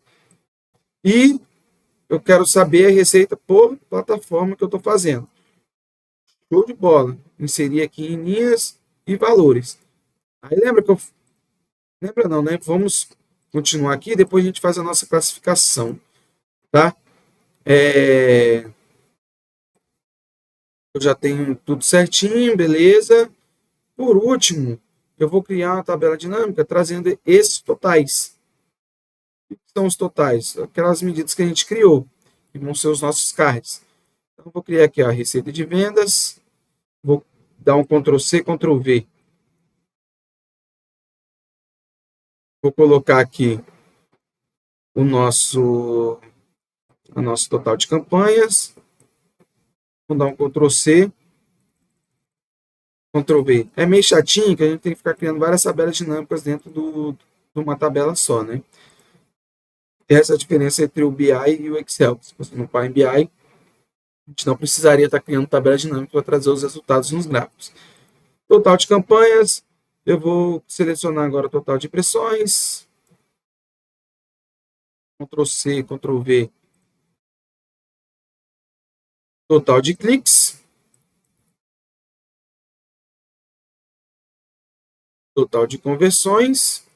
e eu quero saber a receita por plataforma que eu estou fazendo. Show de bola. Inserir aqui em linhas e valores. Aí lembra que eu... Lembra não, né? Vamos continuar aqui, depois a gente faz a nossa classificação, tá? Eu já tenho tudo certinho, beleza. Por último, eu vou criar uma tabela dinâmica trazendo esses totais. O que são os totais? Aquelas medidas que a gente criou, que vão ser os nossos cards. Então, eu vou criar aqui a receita de vendas, vou dar um Ctrl+C, Ctrl+V. Vou colocar aqui o nosso total de campanhas. Vou dar um Ctrl+C, Ctrl+V. É meio chatinho que a gente tem que ficar criando várias tabelas dinâmicas dentro de uma tabela só, né? Essa é a diferença entre o BI e o Excel. Se fosse no Power BI, a gente não precisaria estar criando tabela dinâmica para trazer os resultados nos gráficos. Total de campanhas, eu vou selecionar agora o total de impressões. Ctrl+C, Ctrl+V. Total de cliques. Total de conversões.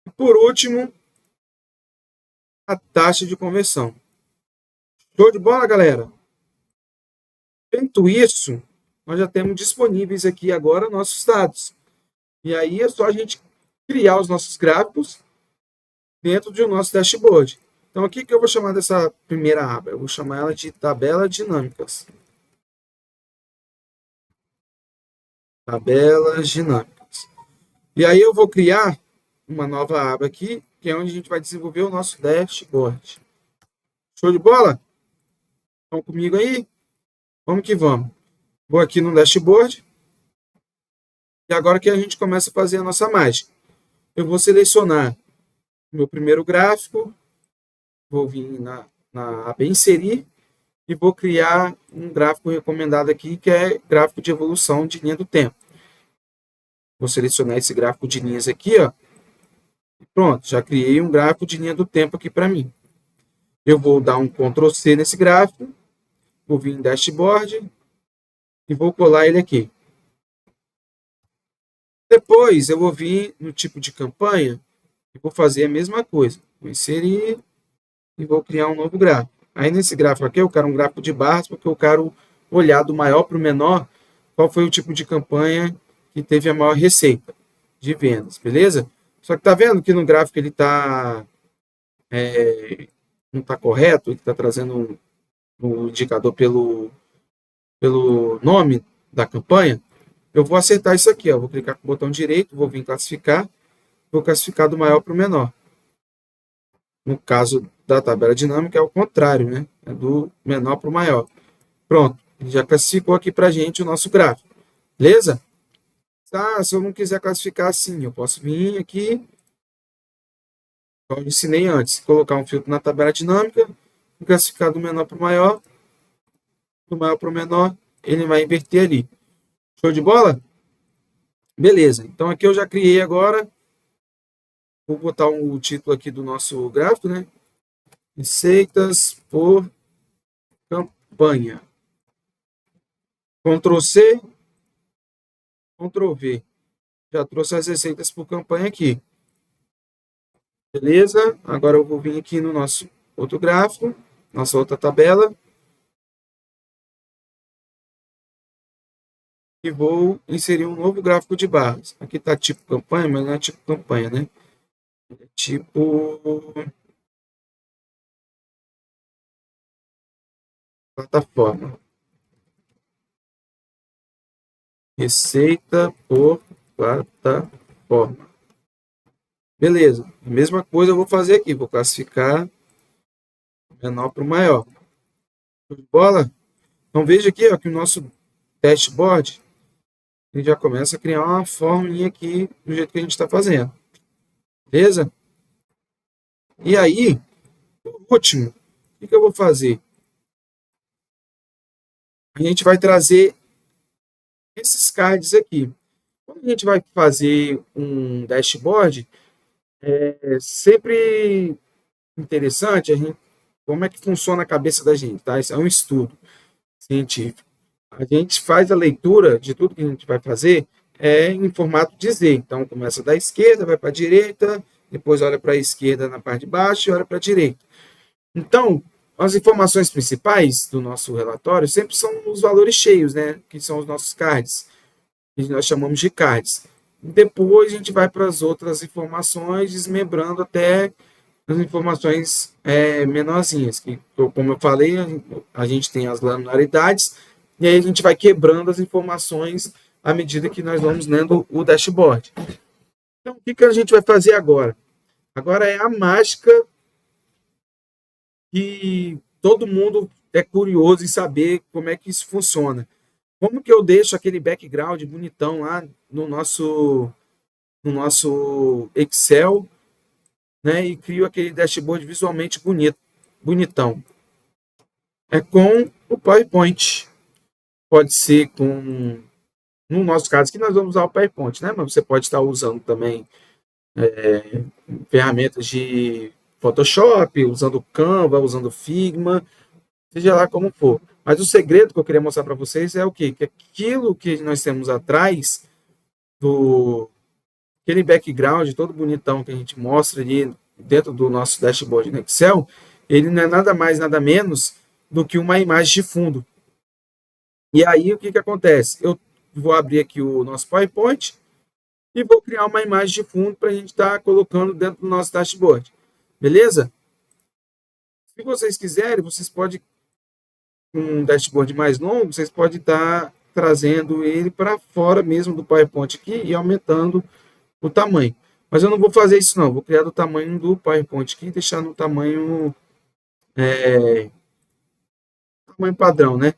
E por último, a taxa de conversão. Show de bola, galera? Feito isso, nós já temos disponíveis aqui agora nossos dados. E aí é só a gente criar os nossos gráficos dentro do nosso dashboard. Então, aqui que eu vou chamar dessa primeira aba? Eu vou chamar ela de tabela dinâmicas. Tabelas dinâmicas. E aí eu vou criar uma nova aba aqui, que é onde a gente vai desenvolver o nosso dashboard. Show de bola? Estão comigo aí? Vamos que vamos. Vou aqui no dashboard. E agora que a gente começa a fazer a nossa mágica. Eu vou selecionar o meu primeiro gráfico. Vou vir na aba inserir. E vou criar um gráfico recomendado aqui, que é gráfico de evolução de linha do tempo. Vou selecionar esse gráfico de linhas aqui, ó. E pronto, já criei um gráfico de linha do tempo aqui para mim. Eu vou dar um Ctrl+C nesse gráfico, vou vir em Dashboard e vou colar ele aqui. Depois eu vou vir no tipo de campanha e vou fazer a mesma coisa. Vou inserir e vou criar um novo gráfico. Aí nesse gráfico aqui eu quero um gráfico de barras, porque eu quero olhar do maior para o menor qual foi o tipo de campanha que teve a maior receita de vendas, beleza? Só que tá vendo que no gráfico ele não está correto, ele está trazendo um indicador pelo nome da campanha. Eu vou acertar isso aqui, ó. Vou clicar com o botão direito, vou vir classificar, vou classificar do maior para o menor. No caso da tabela dinâmica é o contrário, né? É do menor para o maior. Pronto, ele já classificou aqui para a gente o nosso gráfico. Beleza? Tá, se eu não quiser classificar assim, eu posso vir aqui, como eu ensinei antes, colocar um filtro na tabela dinâmica, classificar do menor para o maior, do maior para o menor, ele vai inverter ali. Show de bola? Beleza, então aqui eu já criei agora, vou botar o título aqui do nosso gráfico, né? Receitas por campanha. Ctrl+C, Ctrl+V. Já trouxe as receitas por campanha aqui. Beleza? Agora eu vou vir aqui no nosso outro gráfico, nossa outra tabela. E vou inserir um novo gráfico de barras. Aqui está tipo campanha, mas não é tipo campanha, né? É tipo plataforma. Receita por plataforma. Beleza. A mesma coisa eu vou fazer aqui. Vou classificar menor para o maior. Show de bola? Então veja aqui ó, que o nosso dashboard ele já começa a criar uma forminha aqui do jeito que a gente está fazendo. Beleza? E aí, por último, o que eu vou fazer? A gente vai trazer esses cards aqui. Quando a gente vai fazer um dashboard, é sempre interessante a gente, como é que funciona a cabeça da gente, tá? Isso é um estudo científico. A gente faz a leitura de tudo que a gente vai fazer em formato de Z. Então, começa da esquerda, vai para a direita, depois olha para a esquerda na parte de baixo e olha para a direita. Então, As informações principais do nosso relatório sempre são os valores cheios, né? Que são os nossos cards, que nós chamamos de cards. Depois a gente vai para as outras informações, desmembrando até as informações menorzinhas, que, como eu falei, a gente tem as laminaridades, e aí a gente vai quebrando as informações à medida que nós vamos lendo o dashboard. Então, o que a gente vai fazer agora? Agora é a mágica que todo mundo é curioso em saber como é que isso funciona. Como que eu deixo aquele background bonitão lá no nosso Excel, né, e crio aquele dashboard visualmente bonitão? É com o PowerPoint. Pode ser com, no nosso caso aqui, nós vamos usar o PowerPoint, né? Mas você pode estar usando também ferramentas de Photoshop, usando Canva, usando Figma, seja lá como for. Mas o segredo que eu queria mostrar para vocês é o quê? Que aquilo que nós temos atrás do aquele background todo bonitão que a gente mostra ali dentro do nosso dashboard no Excel, ele não é nada mais, nada menos do que uma imagem de fundo. E aí, o que acontece? Eu vou abrir aqui o nosso PowerPoint e vou criar uma imagem de fundo para a gente estar colocando dentro do nosso dashboard. Beleza? Se vocês quiserem, vocês podem, um dashboard mais longo, vocês podem estar trazendo ele para fora mesmo do PowerPoint aqui e aumentando o tamanho. Mas eu não vou fazer isso não, vou criar do tamanho do PowerPoint aqui e deixar no tamanho, tamanho padrão, né,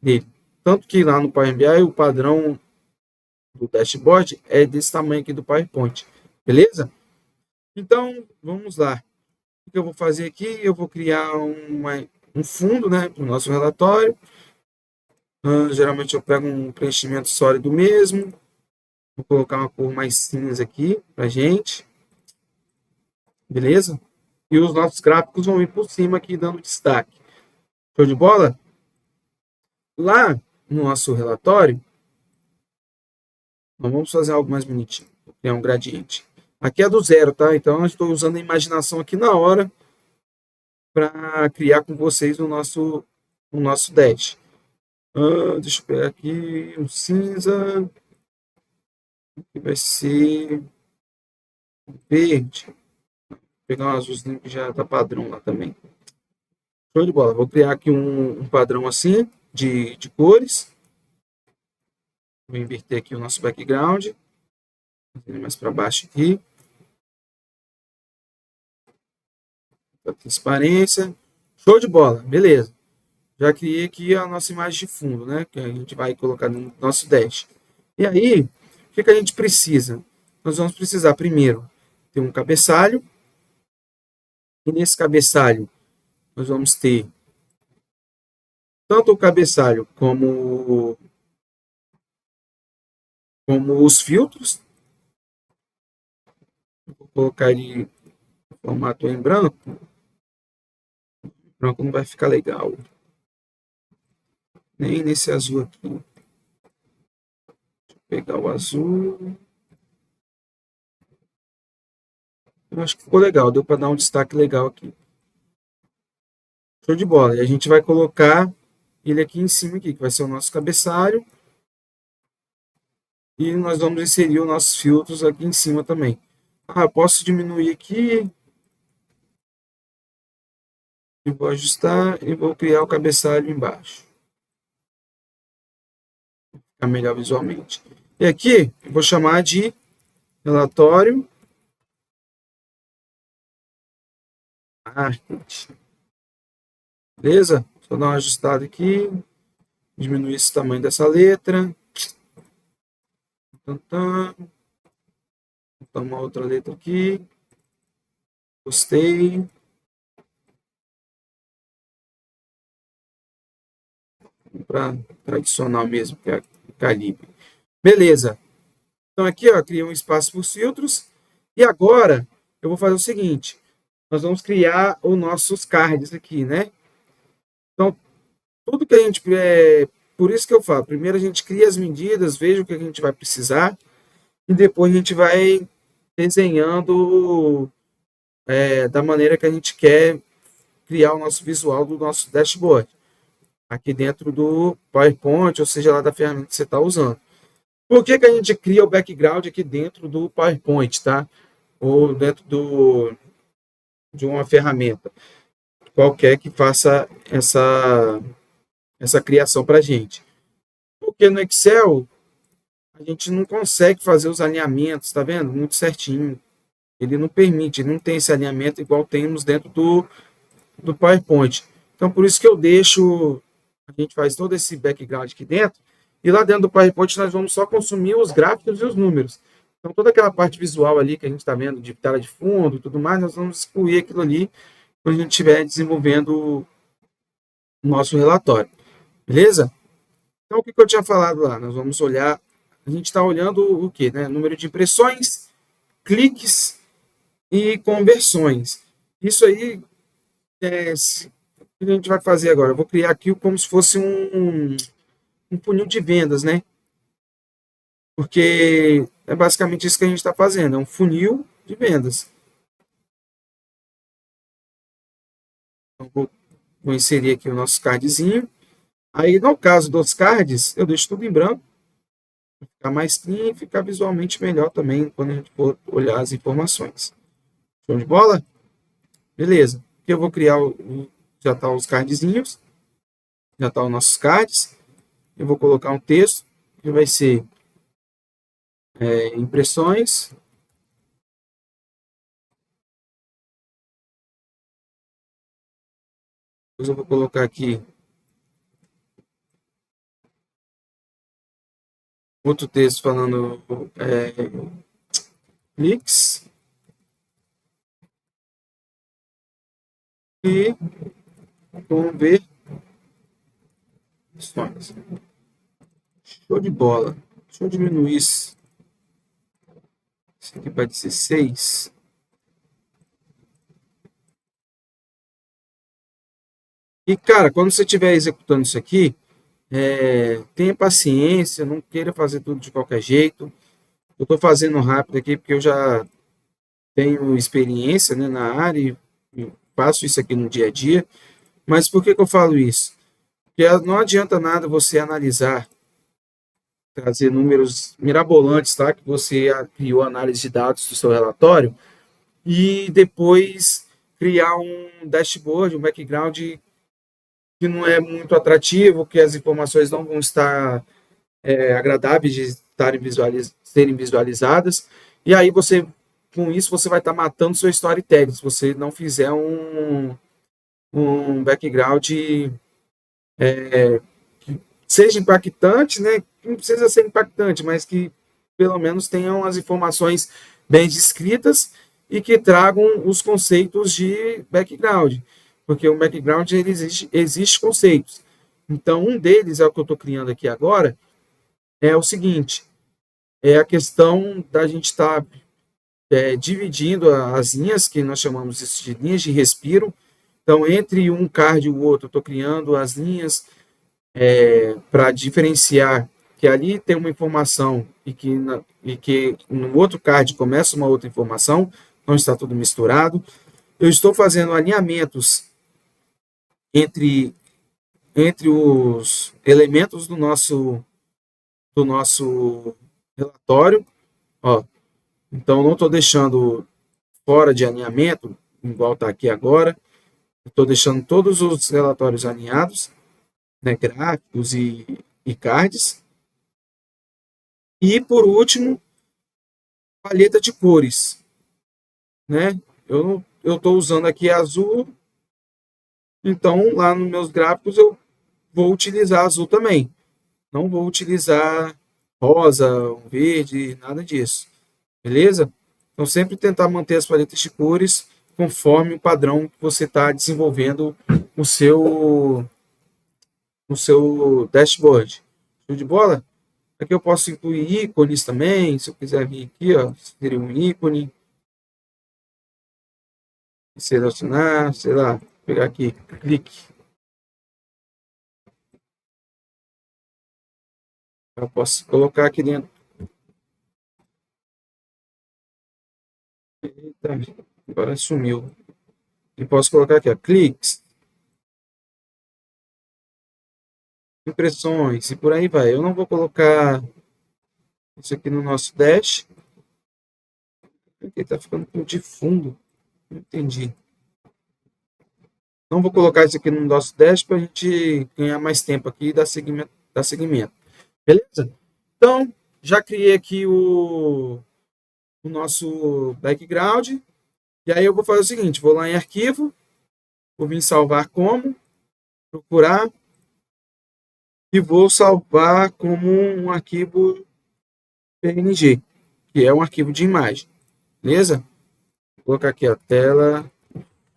dele. Tanto que lá no Power BI o padrão do dashboard é desse tamanho aqui do PowerPoint, beleza? Então, vamos lá. O que eu vou fazer aqui? Eu vou criar um fundo, né, para o nosso relatório. Geralmente eu pego um preenchimento sólido mesmo. Vou colocar uma cor mais cinza aqui para gente. Beleza? E os nossos gráficos vão ir por cima aqui, dando destaque. Show de bola? Lá no nosso relatório, nós vamos fazer algo mais bonitinho. Vou criar um gradiente. Aqui é do zero, tá? Então, eu estou usando a imaginação aqui na hora para criar com vocês o nosso dash. Deixa eu pegar aqui um cinza. Que vai ser verde. Vou pegar um azulzinho que já está padrão lá também. Show de bola. Vou criar aqui um padrão assim de cores. Vou inverter aqui o nosso background. Mais para baixo aqui. Para transparência. Show de bola. Beleza. Já criei aqui a nossa imagem de fundo, né? Que a gente vai colocar no nosso dash. E aí, o que a gente precisa? Nós vamos precisar primeiro ter um cabeçalho. E nesse cabeçalho, nós vamos ter tanto o cabeçalho como os filtros. Vou colocar ele no formato em branco. Branco não vai ficar legal. Nem nesse azul aqui. Deixa eu pegar o azul. Eu acho que ficou legal. Deu para dar um destaque legal aqui. Show de bola. E a gente vai colocar ele aqui em cima, aqui, que vai ser o nosso cabeçalho. E nós vamos inserir os nossos filtros aqui em cima também. Eu posso diminuir aqui. E vou ajustar e vou criar o cabeçalho embaixo. Ficar melhor visualmente. E aqui eu vou chamar de relatório marketing. Beleza? Só dar uma ajustada aqui. Diminuir esse tamanho dessa letra. Botar uma outra letra aqui. Gostei. Para tradicional mesmo, que é o calibre. Beleza. Então aqui, ó, criei um espaço para os filtros. E agora eu vou fazer o seguinte. Nós vamos criar os nossos cards aqui, né? Então, tudo que a gente... por isso que eu falo. Primeiro a gente cria as medidas, veja o que a gente vai precisar. E depois a gente vai desenhando da maneira que a gente quer criar o nosso visual do nosso dashboard aqui dentro do PowerPoint, ou seja, lá da ferramenta que você está usando. Por que a gente cria o background aqui dentro do PowerPoint, tá? Ou dentro de uma ferramenta qualquer que faça essa criação para a gente. Porque no Excel a gente não consegue fazer os alinhamentos, tá vendo? Muito certinho. Ele não permite, ele não tem esse alinhamento igual temos dentro do PowerPoint. Então, por isso que eu deixo, a gente faz todo esse background aqui dentro, e lá dentro do PowerPoint nós vamos só consumir os gráficos e os números. Então, toda aquela parte visual ali que a gente está vendo, de tela de fundo e tudo mais, nós vamos excluir aquilo ali quando a gente estiver desenvolvendo o nosso relatório. Beleza? Então, o que eu tinha falado lá? Nós vamos olhar, a gente está olhando o quê? Né? Número de impressões, cliques e conversões. Isso aí, o que a gente vai fazer agora? Eu vou criar aqui como se fosse um funil de vendas, né? Porque é basicamente isso que a gente está fazendo, é um funil de vendas. Então, vou inserir aqui o nosso cardzinho. Aí, no caso dos cards, eu deixo tudo em branco, para ficar mais clean e ficar visualmente melhor também quando a gente for olhar as informações. Show de bola? Beleza. Aqui eu vou criar, já está os cardzinhos, já está os nossos cards. Eu vou colocar um texto que vai ser impressões. Depois eu vou colocar aqui outro texto falando cliques e conversões. Show de bola. Deixa eu diminuir isso aqui para 16. E, cara, quando você estiver executando isso aqui, tenha paciência, não queira fazer tudo de qualquer jeito. Eu estou fazendo rápido aqui porque eu já tenho experiência, né, na área e faço isso aqui no dia a dia. Mas por que eu falo isso? Porque não adianta nada você analisar, trazer números mirabolantes, tá? Que você criou análise de dados do seu relatório e depois criar um dashboard, um background que não é muito atrativo, que as informações não vão estar agradáveis de serem visualizadas. E aí você, com isso, você vai estar matando seu storytelling, se você não fizer um background que seja impactante, né? Não precisa ser impactante, mas que pelo menos tenham as informações bem descritas e que tragam os conceitos de background, porque o background ele existe conceitos. Então, um deles é o que eu estou criando aqui agora, é o seguinte, é a questão da gente estar dividindo as linhas, que nós chamamos de linhas de respiro. Então, entre um card e o outro, eu estou criando as linhas para diferenciar que ali tem uma informação e que no outro card começa uma outra informação, não está tudo misturado. Eu estou fazendo alinhamentos entre os elementos do nosso relatório. Ó, então, não estou deixando fora de alinhamento, igual está aqui agora. Estou deixando todos os relatórios alinhados, né, gráficos e cards. E, por último, paleta de cores. Né? Eu estou usando aqui azul, então lá nos meus gráficos eu vou utilizar azul também. Não vou utilizar rosa, verde, nada disso. Beleza? Então, sempre tentar manter as paletas de cores conforme o padrão que você está desenvolvendo o seu dashboard. Show de bola? Aqui eu posso incluir ícones também, se eu quiser vir aqui, ó, seria um ícone. Selecionar, sei lá, pegar aqui, clique. Eu posso colocar aqui dentro. Eita, agora sumiu. E posso colocar aqui, ó, cliques, impressões e por aí vai. Eu não vou colocar isso aqui no nosso dash, porque está ficando de fundo. Não entendi. Não vou colocar isso aqui no nosso dash para a gente ganhar mais tempo aqui e dar seguimento. Beleza? Então, já criei aqui o nosso background. E aí eu vou fazer o seguinte, vou lá em arquivo, vou vir salvar como, procurar, e vou salvar como um arquivo PNG, que é um arquivo de imagem. Beleza? Vou colocar aqui a tela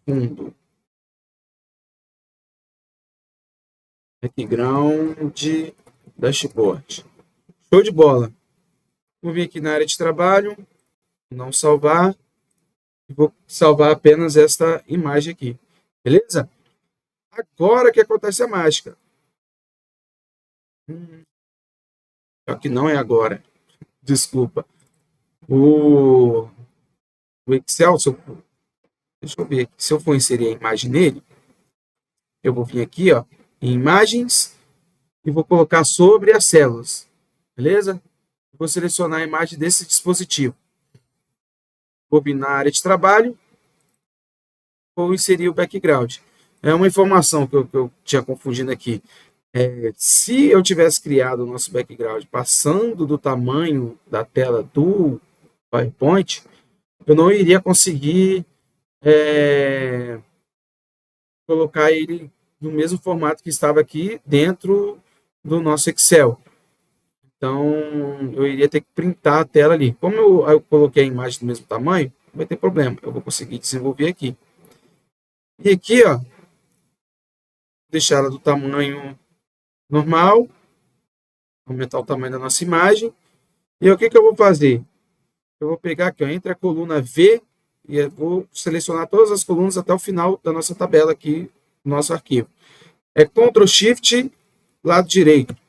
fundo. Background dashboard. Show de bola. Vou vir aqui na área de trabalho, não salvar, e vou salvar apenas esta imagem aqui. Beleza? Agora que acontece a mágica. Só que não é agora. Desculpa. O Excel, deixa eu ver aqui. Se eu for inserir a imagem nele, eu vou vir aqui, ó, em imagens e vou colocar sobre as células. Beleza? Vou selecionar a imagem desse dispositivo. Vou vir na área de trabalho, vou inserir o background. É uma informação que eu tinha confundido aqui. Se eu tivesse criado o nosso background passando do tamanho da tela do PowerPoint, eu não iria conseguir colocar ele no mesmo formato que estava aqui dentro do nosso Excel. Então, eu iria ter que printar a tela ali. Como eu coloquei a imagem do mesmo tamanho, não vai ter problema. Eu vou conseguir desenvolver aqui. E aqui, ó, deixar ela do tamanho normal, aumentar o tamanho da nossa imagem. E o que eu vou fazer? Eu vou pegar aqui, ó, entre a coluna V e eu vou selecionar todas as colunas até o final da nossa tabela aqui, no nosso arquivo. É Ctrl Shift, lado direito.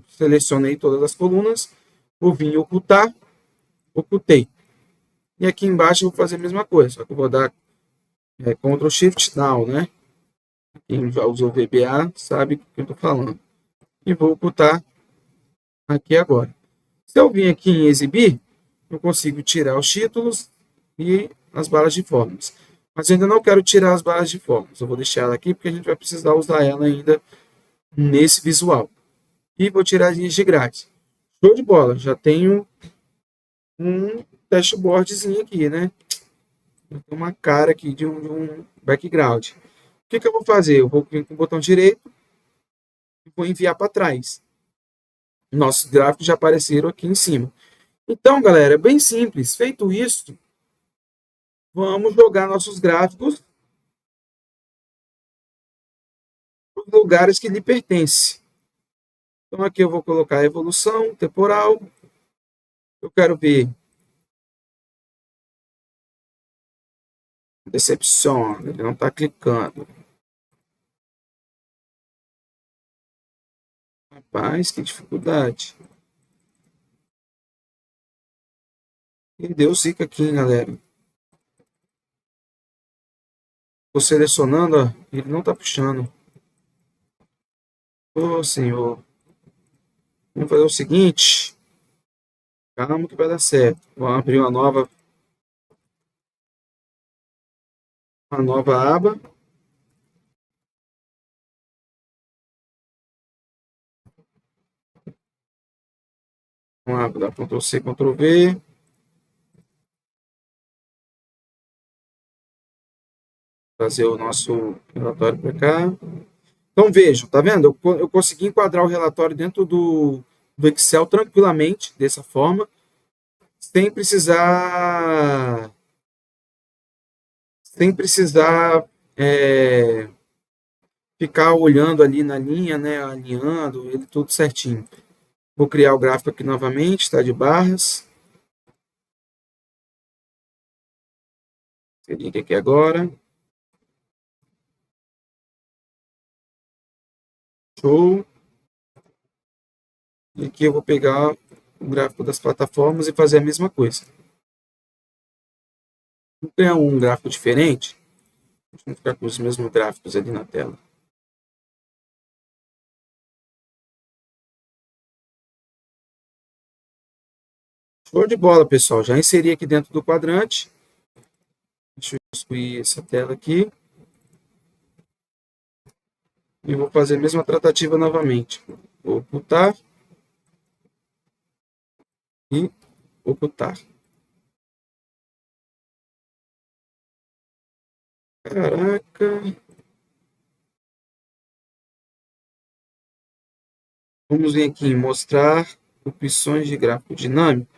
Selecionei todas as colunas, vou vir ocultar, ocultei. E aqui embaixo eu vou fazer a mesma coisa, só que eu vou dar Ctrl Shift Down, né? Quem já usou VBA sabe o que eu estou falando. E vou ocultar aqui agora. Se eu vir aqui em exibir, eu consigo tirar os títulos e as barras de fórmulas. Mas eu ainda não quero tirar as barras de fórmulas. Eu vou deixar ela aqui porque a gente vai precisar usar ela ainda nesse visual. E vou tirar as linhas de grade. Show de bola. Já tenho um dashboardzinho aqui, né? Tem uma cara aqui de um background. O que eu vou fazer? Eu vou vir com o botão direito e vou enviar para trás. Nossos gráficos já apareceram aqui em cima. Então, galera, é bem simples. Feito isso, vamos jogar nossos gráficos nos lugares que lhe pertencem. Então, aqui eu vou colocar a evolução temporal. Eu quero ver decepciona, ele não está clicando. Rapaz, que dificuldade. E deu zica aqui, galera. Estou selecionando, ó, ele não está puxando. Ô, senhor. Vamos fazer o seguinte. Calma que vai dar certo. Vou abrir uma nova aba. Vamos lá, dar Ctrl C, Ctrl V. Trazer o nosso relatório para cá. Então, vejam, tá vendo? Eu consegui enquadrar o relatório dentro do Excel tranquilamente, dessa forma, sem precisar ficar olhando ali na linha, né, alinhando ele tudo certinho. Vou criar o gráfico aqui novamente, está de barras. Seria aqui agora. Show. E aqui eu vou pegar o gráfico das plataformas e fazer a mesma coisa. Vou criar um gráfico diferente. Vamos ficar com os mesmos gráficos ali na tela. Show de bola, pessoal. Já inseri aqui dentro do quadrante. Deixa eu excluir essa tela aqui. E vou fazer a mesma tratativa novamente. Vou ocultar. E ocultar. Caraca. Vamos vir aqui em mostrar opções de gráfico dinâmico.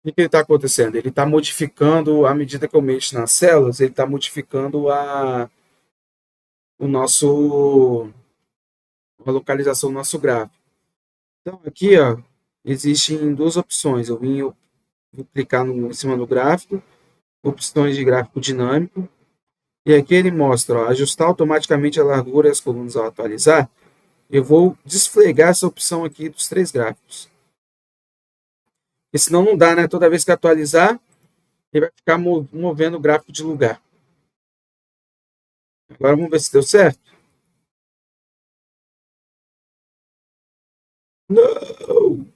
O que ele está acontecendo? Ele está modificando, à medida que eu mexo nas células, ele está modificando a localização do nosso gráfico. Então, aqui, ó, existem duas opções. Eu vou clicar em cima do gráfico, opções de gráfico dinâmico, e aqui ele mostra, ó, ajustar automaticamente a largura e as colunas ao atualizar. Eu vou desflegar essa opção aqui dos 3 gráficos. Porque senão não dá, né? Toda vez que atualizar, ele vai ficar movendo o gráfico de lugar. Agora vamos ver se deu certo. Não!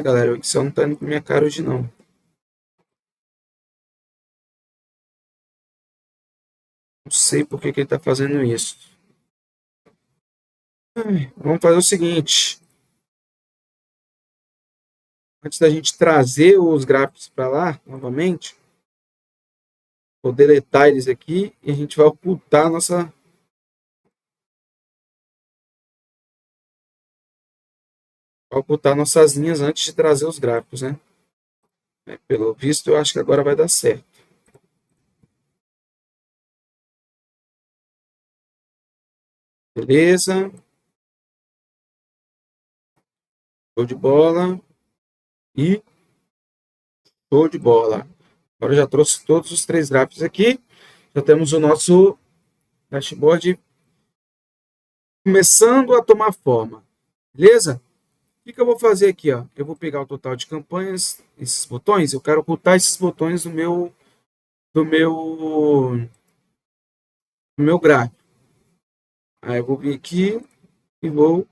Galera, o Excel não tá indo com minha cara hoje, não. Não sei por que ele está fazendo isso. Vamos fazer o seguinte. Antes da gente trazer os gráficos para lá, novamente, vou deletar eles aqui e a gente vai ocultar nossas linhas antes de trazer os gráficos, né? Pelo visto, eu acho que agora vai dar certo. Beleza. Show de bola. E show de bola. Agora eu já trouxe todos os 3 gráficos aqui. Já temos o nosso dashboard começando a tomar forma. Beleza? O que eu vou fazer aqui? Ó? Eu vou pegar o total de campanhas, esses botões. Eu quero ocultar esses botões do meu gráfico. Aí eu vou vir aqui e vou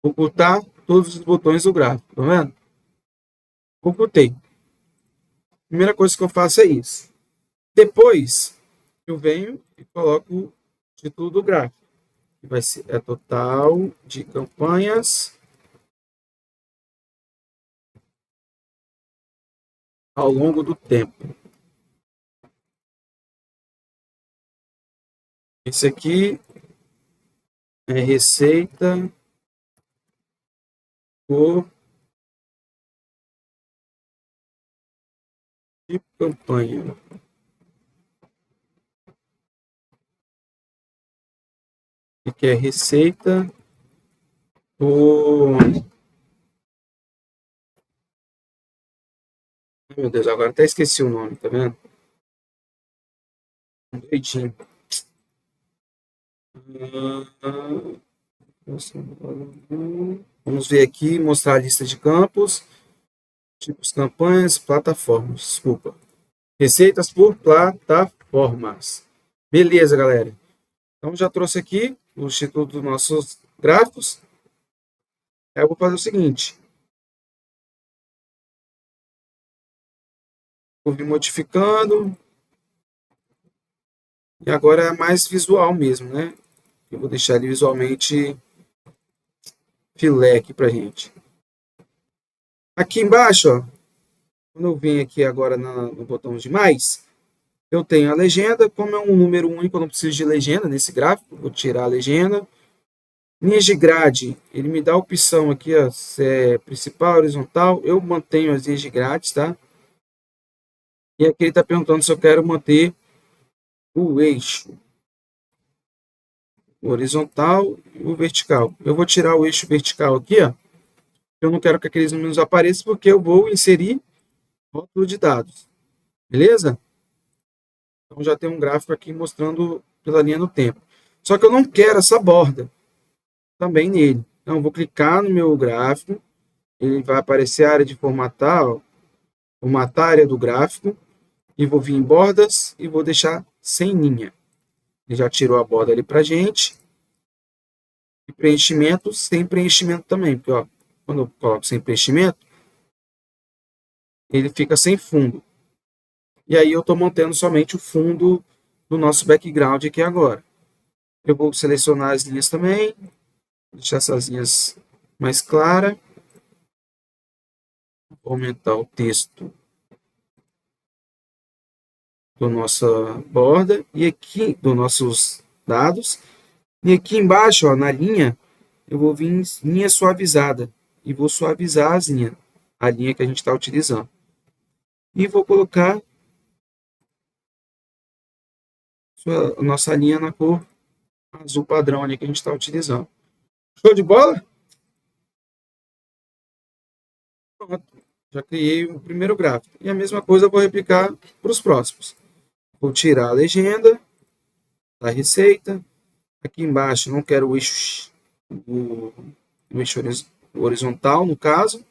ocultar todos os botões do gráfico. Tá vendo? Ocultei. Primeira coisa que eu faço é isso. Depois, eu venho e coloco o título do gráfico. Que vai ser total de campanhas ao longo do tempo. Esse aqui é receita por tipo campanha. Que é receita por... Meu Deus, agora até esqueci o nome, tá vendo? Doidinho. Vamos ver aqui, mostrar a lista de campos, tipos, campanhas, plataformas. Desculpa. Receitas por plataformas. Beleza, galera. Então, já trouxe aqui o título dos nossos gráficos. Aí eu vou fazer o seguinte. Vou vir modificando. E agora é mais visual mesmo, né? Eu vou deixar ele visualmente filé aqui pra gente. Aqui embaixo, ó, quando eu venho aqui agora no botão de mais, eu tenho a legenda. Como é um número único, eu não preciso de legenda nesse gráfico. Vou tirar a legenda. Linhas de grade, ele me dá a opção aqui, ó, se é principal, horizontal. Eu mantenho as linhas de grade, tá? E aqui ele está perguntando se eu quero manter o eixo horizontal e o vertical. Eu vou tirar o eixo vertical aqui, ó. Eu não quero que aqueles números apareçam porque eu vou inserir rótulo de dados. Beleza? Então já tem um gráfico aqui mostrando pela linha do tempo. Só que eu não quero essa borda também nele. Então eu vou clicar no meu gráfico, ele vai aparecer a área de formatar, ó, Vou matar a área do gráfico e vou vir em bordas e vou deixar sem linha. Ele já tirou a borda ali pra gente. E preenchimento, sem preenchimento também, porque ó, quando eu coloco sem preenchimento, ele fica sem fundo. E aí eu estou mantendo somente o fundo do nosso background aqui agora. Eu vou selecionar as linhas também, deixar essas linhas mais claras. Vou aumentar o texto da nossa borda e aqui dos nossos dados. E aqui embaixo, ó, na linha, eu vou vir em linha suavizada e vou suavizar a linha que a gente está utilizando. E vou colocar a nossa linha na cor azul padrão ali que a gente está utilizando. Show de bola? Pronto. Já criei o primeiro gráfico. E a mesma coisa eu vou replicar para os próximos. Vou tirar a legenda da receita. Aqui embaixo não quero o eixo horizontal, no caso.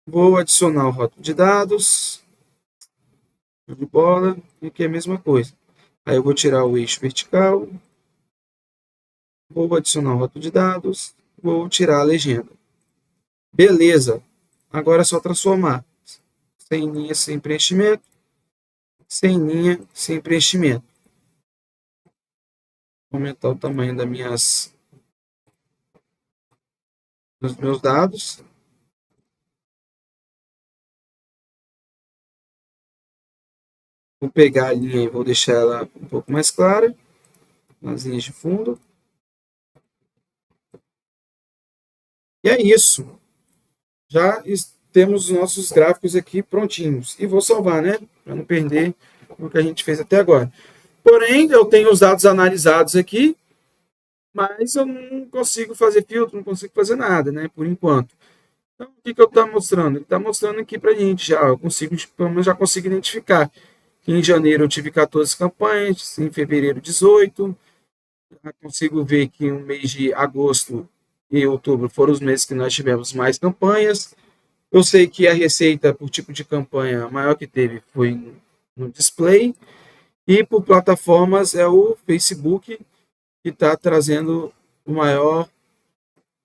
Vou adicionar o rótulo de dados. Show de bola. E aqui é a mesma coisa. Aí eu vou tirar o eixo vertical. Vou adicionar o rótulo de dados. Vou tirar a legenda. Beleza. Agora é só transformar. Sem linha, sem preenchimento. Sem linha, sem preenchimento. Vou aumentar o tamanho dos meus dados. Vou pegar a linha e vou deixar ela um pouco mais clara. Nas linhas de fundo. E é isso. Já temos os nossos gráficos aqui prontinhos. E vou salvar, né? Para não perder o que a gente fez até agora. Porém, eu tenho os dados analisados aqui, mas eu não consigo fazer filtro, não consigo fazer nada, né? Por enquanto. Então, o que eu estou mostrando? Ele está mostrando aqui para a gente já. Eu consigo, pelo menos já consigo identificar. Que em janeiro eu tive 14 campanhas, em fevereiro 18. Já consigo ver que no mês de agosto e outubro foram os meses que nós tivemos mais campanhas. Eu sei que a receita por tipo de campanha maior que teve foi no display. E por plataformas é o Facebook que está trazendo o maior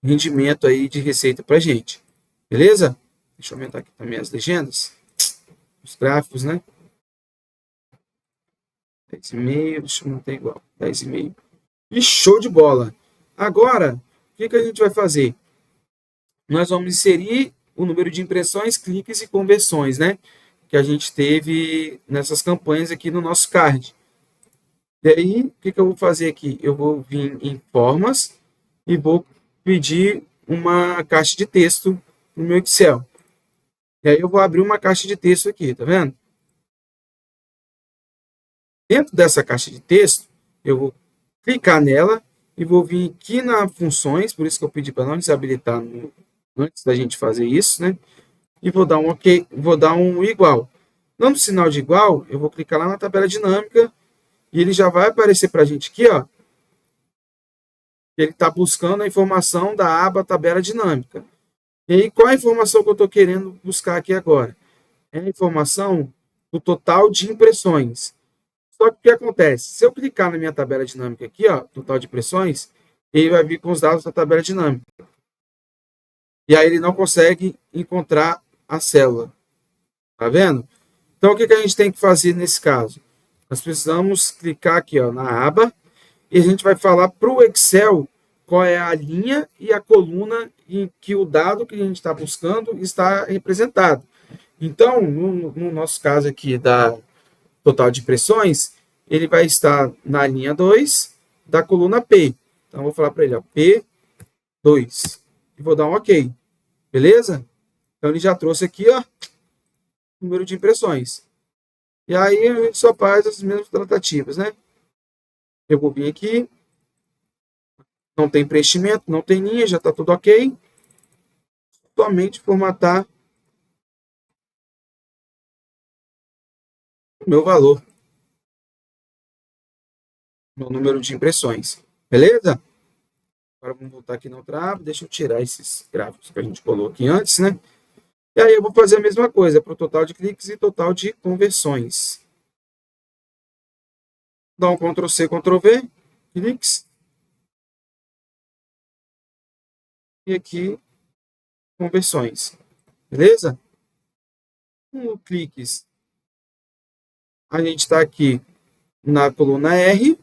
rendimento aí de receita para a gente. Beleza? Deixa eu aumentar aqui também as legendas. Os gráficos, né? 10,5, deixa eu manter igual. 10,5. E show de bola! Agora, o que a gente vai fazer? Nós vamos inserir o número de impressões, cliques e conversões, né? Que a gente teve nessas campanhas aqui no nosso card. E aí, o que eu vou fazer aqui? Eu vou vir em formas e vou pedir uma caixa de texto no meu Excel. E aí eu vou abrir uma caixa de texto aqui, tá vendo? Dentro dessa caixa de texto, eu vou clicar nela e vou vir aqui na funções, por isso que eu pedi para não desabilitar antes da gente fazer isso, né? E vou dar um OK, vou dar um igual. Dando sinal de igual, eu vou clicar lá na tabela dinâmica e ele já vai aparecer para a gente aqui, ó. Ele está buscando a informação da aba tabela dinâmica. E aí, qual a informação que eu estou querendo buscar aqui agora? É a informação do total de impressões. Só que o que acontece? Se eu clicar na minha tabela dinâmica aqui, ó, total de impressões, ele vai vir com os dados da tabela dinâmica. E aí ele não consegue encontrar a célula. Tá vendo? Então, o que a gente tem que fazer nesse caso? Nós precisamos clicar aqui, ó, na aba e a gente vai falar para o Excel qual é a linha e a coluna em que o dado que a gente está buscando está representado. Então, no nosso caso aqui da total de impressões, ele vai estar na linha 2 da coluna P. Então, eu vou falar para ele, ó, P2. E vou dar um OK. Beleza? Então, ele já trouxe aqui, ó, o número de impressões. E aí, a gente só faz as mesmas tratativas, né? Eu vou vir aqui. Não tem preenchimento, não tem linha, já está tudo OK. Somente formatar o meu valor. Meu número de impressões. Beleza? Agora vamos voltar aqui no outra aba. Deixa eu tirar esses gráficos que a gente colocou aqui antes, né? E aí eu vou fazer a mesma coisa para o total de cliques e total de conversões. Dá um Ctrl C, Ctrl V, cliques. E aqui, conversões. Beleza? No cliques, a gente está aqui na coluna R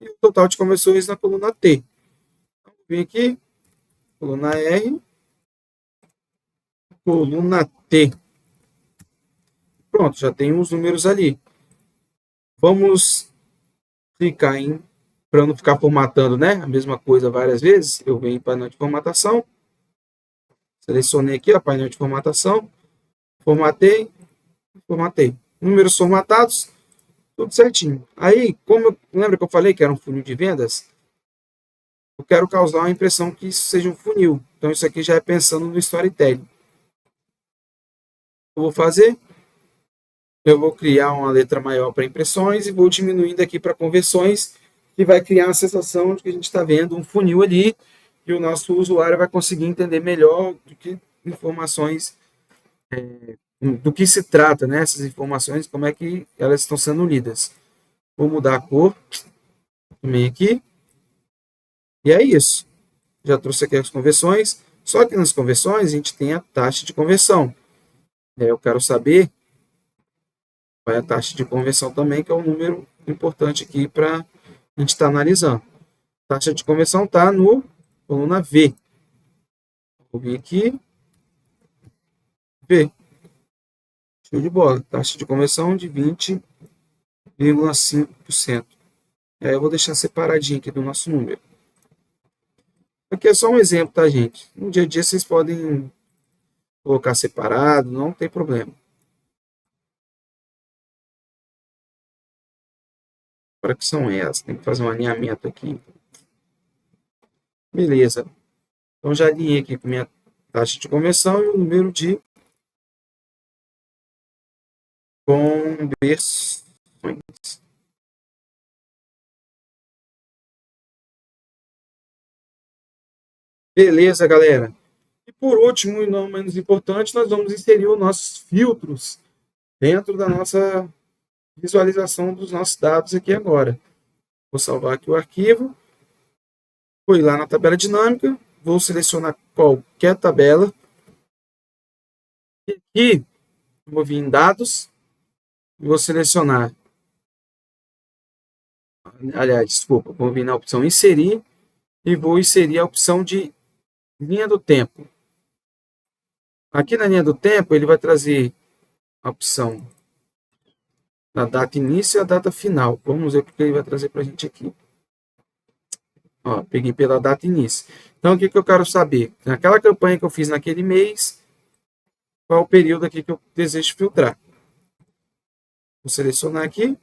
e o total de conversões na coluna T. Então, vem aqui, coluna R, coluna T. Pronto, já tem os números ali. Vamos clicar em, para não ficar formatando, né? A mesma coisa várias vezes. Eu venho em painel de formatação. Selecionei aqui, ó, painel de formatação. Formatei. Números formatados, tudo certinho. Aí, lembra que eu falei que era um funil de vendas? Eu quero causar uma impressão que isso seja um funil. Então, isso aqui já é pensando no storytelling. Eu vou fazer? Eu vou criar uma letra maior para impressões e vou diminuindo aqui para conversões, que vai criar a sensação de que a gente está vendo um funil ali e o nosso usuário vai conseguir entender melhor do que informações, do que se trata, né? Essas informações, como é que elas estão sendo lidas. Vou mudar a cor também aqui. E é isso. Já trouxe aqui as conversões. Só que nas conversões a gente tem a taxa de conversão. Eu quero saber qual é a taxa de conversão também, que é um número importante aqui para a gente estar analisando. A taxa de conversão está no coluna V. Vou vir aqui. V. Show de bola. Taxa de conversão de 20,5%. Aí eu vou deixar separadinho aqui do nosso número. Aqui é só um exemplo, tá, gente? No dia a dia vocês podem colocar separado, não tem problema. Para que são elas? Tem que fazer um alinhamento aqui. Beleza. Então já alinhei aqui com minha taxa de conversão e o número de conversões. Beleza, galera. E por último, e não menos importante, nós vamos inserir os nossos filtros dentro da nossa visualização dos nossos dados aqui agora. Vou salvar aqui o arquivo. Fui lá na tabela dinâmica. Vou selecionar qualquer tabela. E aqui, vou vir em dados. Vou selecionar. Aliás, desculpa. Vou vir na opção inserir. E vou inserir a opção de linha do tempo. Aqui na linha do tempo, ele vai trazer a opção da data início e a data final. Vamos ver o que ele vai trazer para a gente aqui. Ó, peguei pela data início. Então, o que eu quero saber? Naquela campanha que eu fiz naquele mês, qual o período aqui que eu desejo filtrar. Vou selecionar aqui.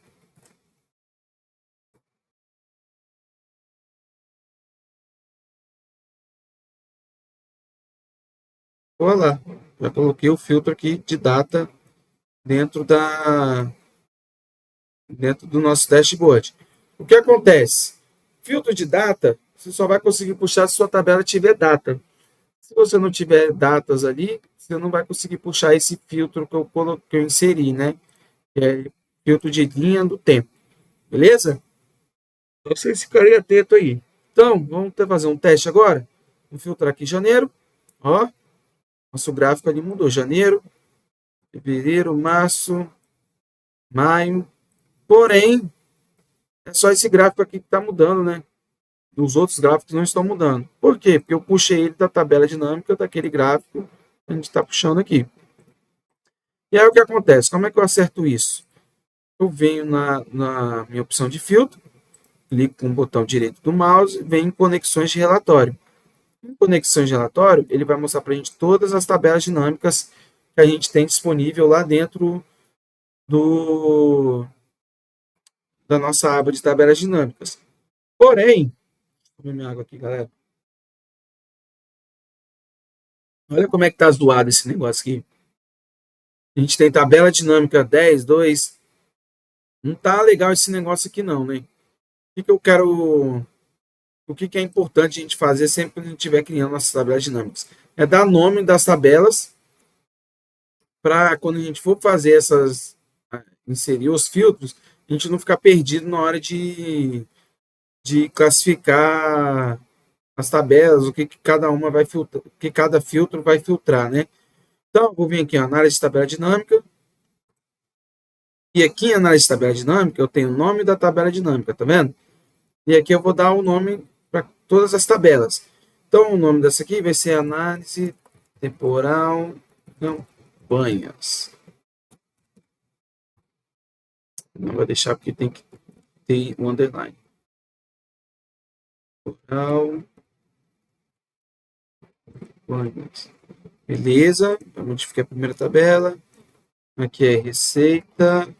Olha lá, já coloquei o filtro aqui de data dentro do nosso dashboard. O que acontece? Filtro de data, você só vai conseguir puxar se sua tabela tiver data. Se você não tiver datas ali, você não vai conseguir puxar esse filtro que eu inseri, né? Que é filtro de linha do tempo. Beleza? Então, vocês ficarem atentos aí. Então, vamos fazer um teste agora. Vou filtrar aqui janeiro. Ó, nosso gráfico ali mudou. Janeiro, fevereiro, março, maio. Porém, é só esse gráfico aqui que está mudando, né? Os outros gráficos não estão mudando. Por quê? Porque eu puxei ele da tabela dinâmica daquele gráfico que a gente está puxando aqui. E aí o que acontece? Como é que eu acerto isso? Eu venho na minha opção de filtro, clico com o botão direito do mouse, venho em conexões de relatório. Em conexões de relatório, ele vai mostrar para a gente todas as tabelas dinâmicas que a gente tem disponível lá dentro da nossa aba de tabelas dinâmicas. Porém, vou beber minha água aqui, galera. Olha como é que tá zoado esse negócio aqui. A gente tem tabela dinâmica 10, 2. Não tá legal esse negócio aqui não, né? Que eu quero... O que é importante a gente fazer sempre que a gente estiver criando nossas tabelas dinâmicas? É dar nome das tabelas para quando a gente for fazer inserir os filtros, a gente não ficar perdido na hora de classificar as tabelas, o que cada uma vai filtrar, o que cada filtro vai filtrar, né? Então, vou vir aqui, ó, análise de tabela dinâmica. E aqui em análise de tabela dinâmica, eu tenho o nome da tabela dinâmica, tá vendo? E aqui eu vou dar o nome para todas as tabelas. Então, o nome dessa aqui vai ser análise temporal campanhas. Não vou deixar porque tem que ter um underline. Temporal campanhas. Beleza, eu modifiquei a primeira tabela. Aqui é receita.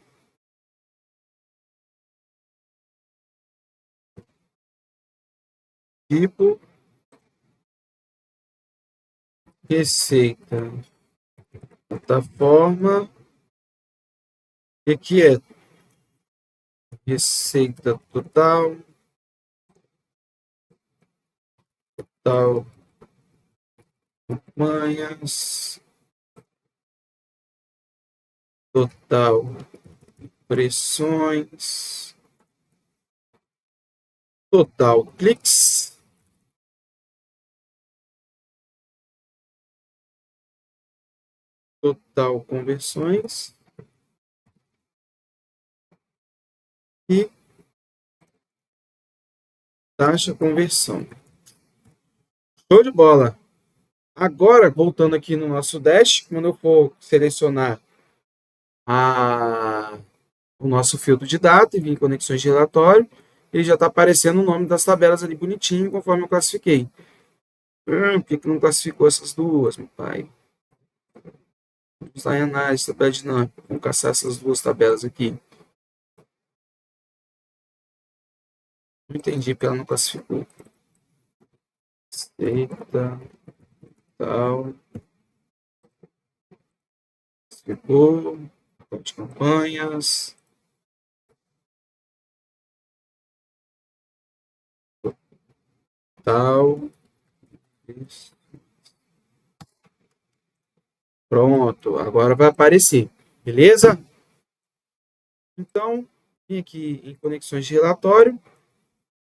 Tipo. Receita. Plataforma. E aqui é receita total. Total. Campanhas. Total. Impressões. Total cliques. Total conversões. E taxa conversão. Show de bola! Agora, voltando aqui no nosso dash, quando eu for selecionar o nosso filtro de data e vir em conexões de relatório, ele já está aparecendo o nome das tabelas ali bonitinho, conforme eu classifiquei. Por que não classificou essas duas, meu pai? Vamos lá em análise, tabela dinâmica. Vamos caçar essas duas tabelas aqui. Não entendi porque ela não classificou. Receita, tal. Classificou. De campanhas. Tal. Isso. Pronto, agora vai aparecer. Beleza? Então, vim aqui em conexões de relatório.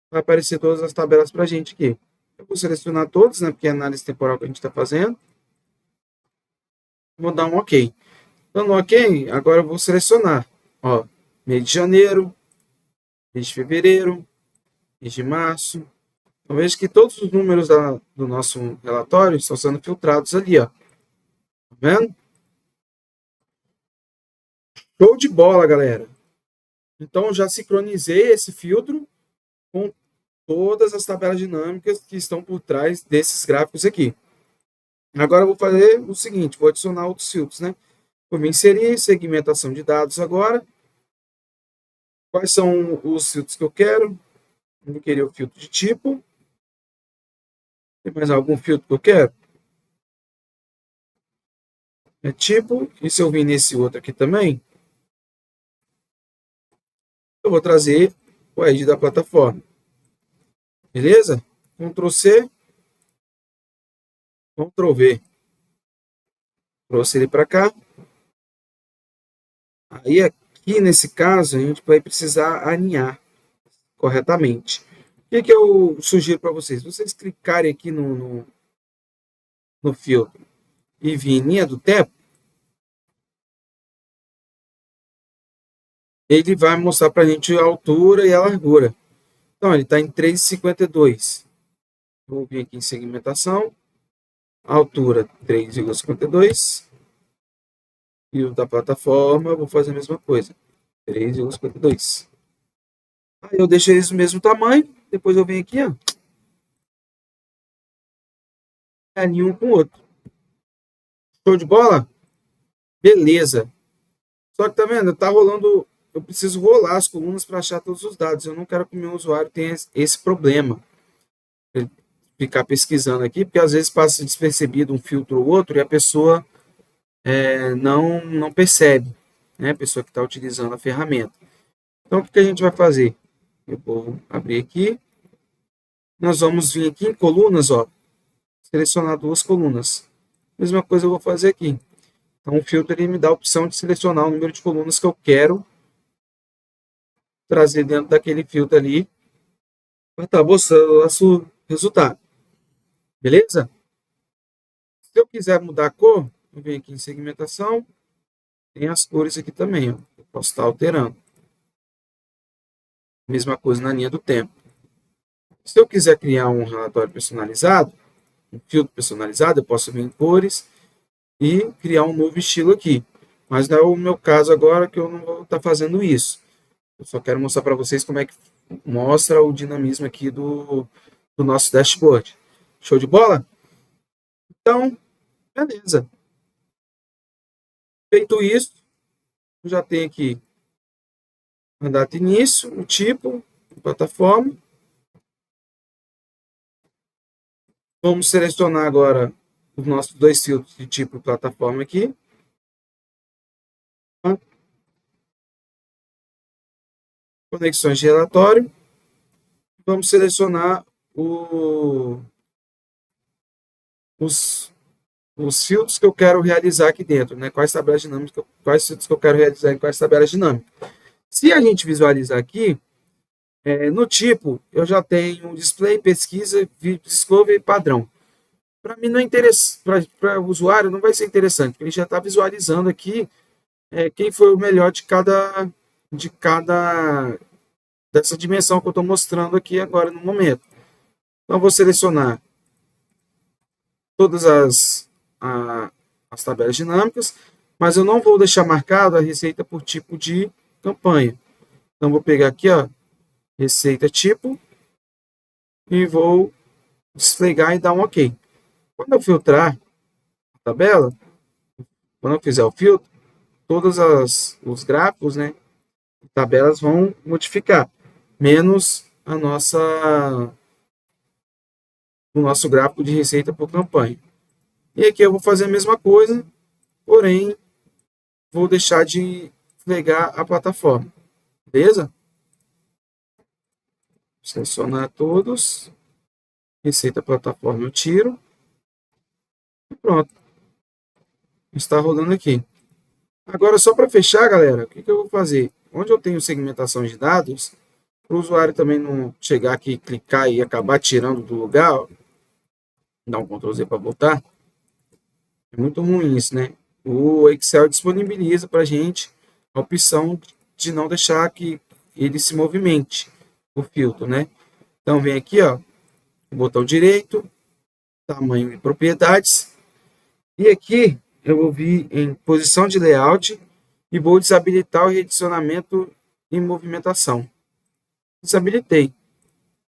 Vai aparecer todas as tabelas para a gente aqui. Eu vou selecionar todas, né? Porque é a análise temporal que a gente está fazendo. Vou dar um OK. Dando um OK, agora eu vou selecionar. Ó, mês de janeiro, mês de fevereiro, mês de março. Então, veja que todos os números do nosso relatório estão sendo filtrados ali, ó. Tá vendo? Show de bola, galera. Então, já sincronizei esse filtro com todas as tabelas dinâmicas que estão por trás desses gráficos aqui. Agora, eu vou fazer o seguinte, vou adicionar outros filtros, né? Vou me inserir segmentação de dados agora. Quais são os filtros que eu quero? Eu vou querer o filtro de tipo. Tem mais algum filtro que eu quero? É tipo. E se eu vir nesse outro aqui também, eu vou trazer o ID da plataforma. Beleza? Ctrl C. Ctrl V. Trouxe ele para cá. Aí aqui nesse caso a gente vai precisar alinhar corretamente. O que eu sugiro para vocês? Vocês clicarem aqui no filtro e vir em linha do tempo, ele vai mostrar para a gente a altura e a largura. Então, ele está em 3,52. Vou vir aqui em segmentação, altura 3,52. E o da plataforma, vou fazer a mesma coisa, 3,52. Aí eu deixo eles do mesmo tamanho, depois eu venho aqui, ó, alinho um com o outro. Show de bola? Beleza. Só que tá vendo, tá rolando, eu preciso rolar as colunas para achar todos os dados. Eu não quero que o meu usuário tenha esse problema. Ele ficar pesquisando aqui, porque às vezes passa despercebido um filtro ou outro e a pessoa não percebe, né? A pessoa que está utilizando a ferramenta. Então, o que a gente vai fazer? Eu vou abrir aqui. Nós vamos vir aqui em colunas, ó, selecionar duas colunas. Mesma coisa eu vou fazer aqui. Então, o filtro ele me dá a opção de selecionar o número de colunas que eu quero trazer dentro daquele filtro ali para estar mostrando o nosso resultado. Beleza? Se eu quiser mudar a cor, eu venho aqui em segmentação, tem as cores aqui também, ó. Eu posso estar alterando. Mesma coisa na linha do tempo. Se eu quiser criar um relatório personalizado, um filtro personalizado, eu posso vir em cores e criar um novo estilo aqui. Mas não é o meu caso agora, que eu não vou estar fazendo isso. Eu só quero mostrar para vocês como é que mostra o dinamismo aqui do nosso dashboard. Show de bola? Então, beleza. Feito isso, eu já tenho aqui a data de início, o tipo, a plataforma. Vamos selecionar agora os nossos dois filtros de tipo e plataforma aqui. Conexões de relatório. Vamos selecionar os filtros que eu quero realizar aqui dentro, né? Quais tabelas dinâmicas, quais filtros que eu quero realizar em quais tabelas dinâmicas. Se a gente visualizar aqui, no tipo, eu já tenho display, pesquisa, vídeo discovery e padrão. Para mim não é interessante, para o usuário não vai ser interessante, porque ele já está visualizando aqui quem foi o melhor de cada dessa dimensão que eu estou mostrando aqui agora no momento. Então, vou selecionar todas as tabelas dinâmicas, mas eu não vou deixar marcado a receita por tipo de campanha. Então, vou pegar aqui, ó, receita tipo, e vou desligar e dar um OK. Quando eu filtrar a tabela, quando eu fizer o filtro, todos os gráficos, né, tabelas vão modificar, menos o nosso gráfico de receita por campanha. E aqui eu vou fazer a mesma coisa, porém, vou deixar de ligar a plataforma. Beleza? Selecionar todos. Receita plataforma eu tiro. E pronto. Está rodando aqui. Agora, só para fechar, galera, o que eu vou fazer? Onde eu tenho segmentação de dados, para o usuário também não chegar aqui, clicar e acabar tirando do lugar, ó, dá um Ctrl Z para voltar. É muito ruim isso, né? O Excel disponibiliza para a gente a opção de não deixar que ele se movimente, o filtro, né? Então, vem aqui, ó, botão direito, tamanho e propriedades. E aqui eu vou vir em posição de layout e vou desabilitar o redicionamento e movimentação. Desabilitei.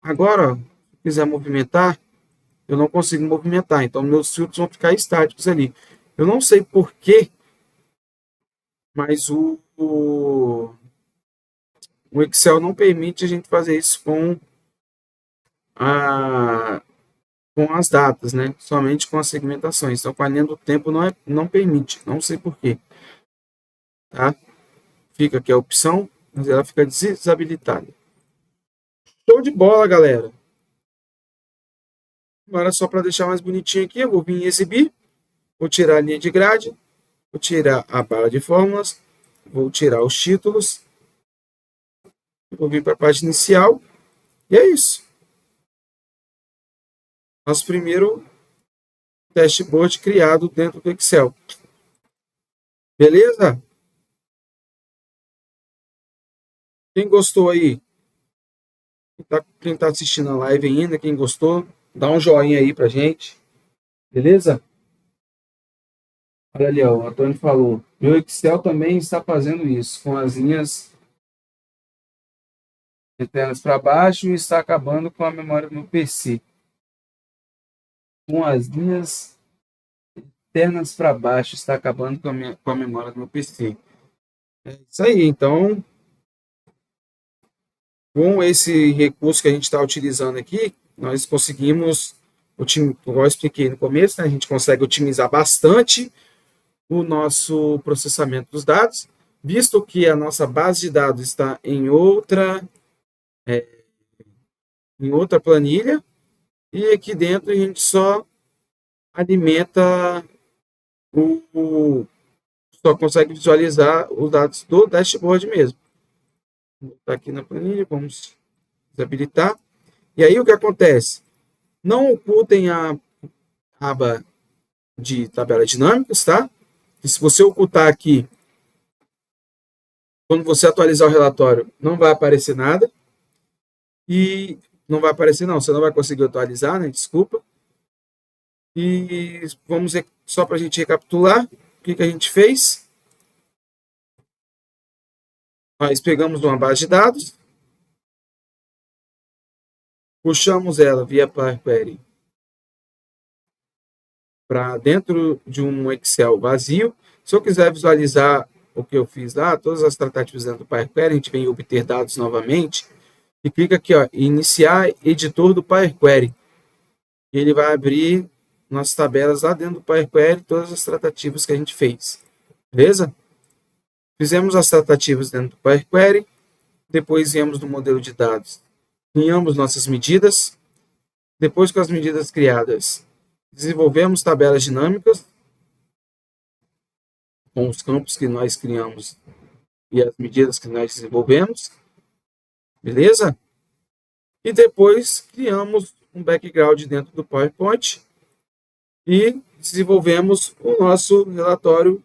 Agora, ó, se quiser movimentar, eu não consigo movimentar. Então, meus filtros vão ficar estáticos ali. Eu não sei por quê, mas o Excel não permite a gente fazer isso a, com as datas, né? Somente com as segmentações. Então, com a linha do tempo não permite. Não sei por quê. Tá? Fica aqui a opção, mas ela fica desabilitada. Show de bola, galera. Agora, só para deixar mais bonitinho aqui, eu vou vir em exibir. Vou tirar a linha de grade. Vou tirar a barra de fórmulas. Vou tirar os títulos. Vou vir para a página inicial. E é isso. Nosso primeiro dashboard criado dentro do Excel. Beleza? Quem gostou aí? Quem tá assistindo a live ainda, quem gostou, dá um joinha aí pra gente. Beleza? Olha ali, ó, o Antônio falou. Meu Excel também está fazendo isso, com as linhas internas para baixo e está acabando com a memória do meu PC. Com as linhas internas para baixo, está acabando com a memória do meu PC. É isso aí, então, com esse recurso que a gente está utilizando aqui, nós conseguimos, como eu expliquei no começo, né, a gente consegue otimizar bastante o nosso processamento dos dados, visto que a nossa base de dados está em outra planilha, e aqui dentro a gente só alimenta só consegue visualizar os dados do dashboard mesmo. Vou botar aqui na planilha, vamos desabilitar. E aí o que acontece? Não ocultem a aba de tabela dinâmicas, tá? E se você ocultar aqui, quando você atualizar o relatório, não vai aparecer nada. E não vai aparecer, não, você não vai conseguir atualizar, né? Desculpa. E vamos ver, só para a gente recapitular, o que a gente fez. Nós pegamos uma base de dados, puxamos ela via Power Query para dentro de um Excel vazio. Se eu quiser visualizar o que eu fiz lá, todas as tratativas dentro do Power Query, a gente vem obter dados novamente e clica aqui, ó, iniciar editor do Power Query. E ele vai abrir nossas tabelas lá dentro do Power Query, todas as tratativas que a gente fez. Beleza? Fizemos as tratativas dentro do Power Query, depois viemos no modelo de dados, criamos nossas medidas, depois com as medidas criadas, desenvolvemos tabelas dinâmicas com os campos que nós criamos e as medidas que nós desenvolvemos, beleza? E depois criamos um background dentro do PowerPoint e desenvolvemos o nosso relatório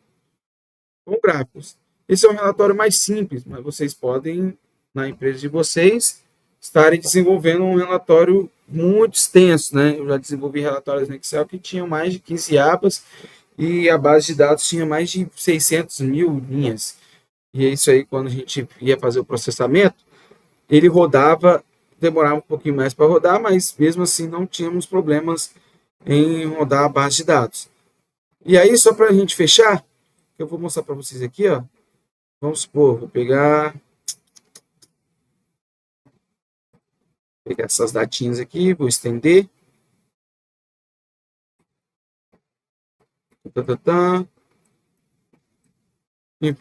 com gráficos. Esse é um relatório mais simples, mas vocês podem, na empresa de vocês, estarem desenvolvendo um relatório muito extenso, né? Eu já desenvolvi relatórios no Excel que tinham mais de 15 abas e a base de dados tinha mais de 600 mil linhas. E é isso aí, quando a gente ia fazer o processamento, ele rodava, demorava um pouquinho mais para rodar, mas mesmo assim não tínhamos problemas em rodar a base de dados. E aí, só para a gente fechar, eu vou mostrar para vocês aqui, ó. Vamos supor, vou pegar essas datinhas aqui, vou estender. E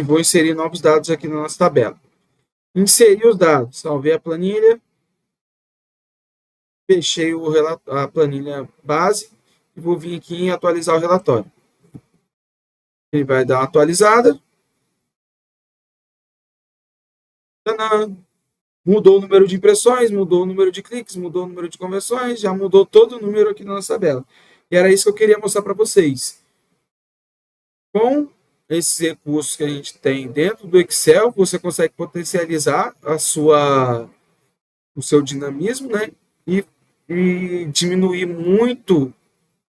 vou inserir novos dados aqui na nossa tabela. Inserir os dados, salvei a planilha, fechei a planilha base e vou vir aqui em atualizar o relatório. Ele vai dar uma atualizada. Tadã! Mudou o número de impressões, mudou o número de cliques, mudou o número de conversões, já mudou todo o número aqui na nossa tabela. E era isso que eu queria mostrar para vocês. Com esses recursos que a gente tem dentro do Excel, você consegue potencializar o seu dinamismo, né? E diminuir muito,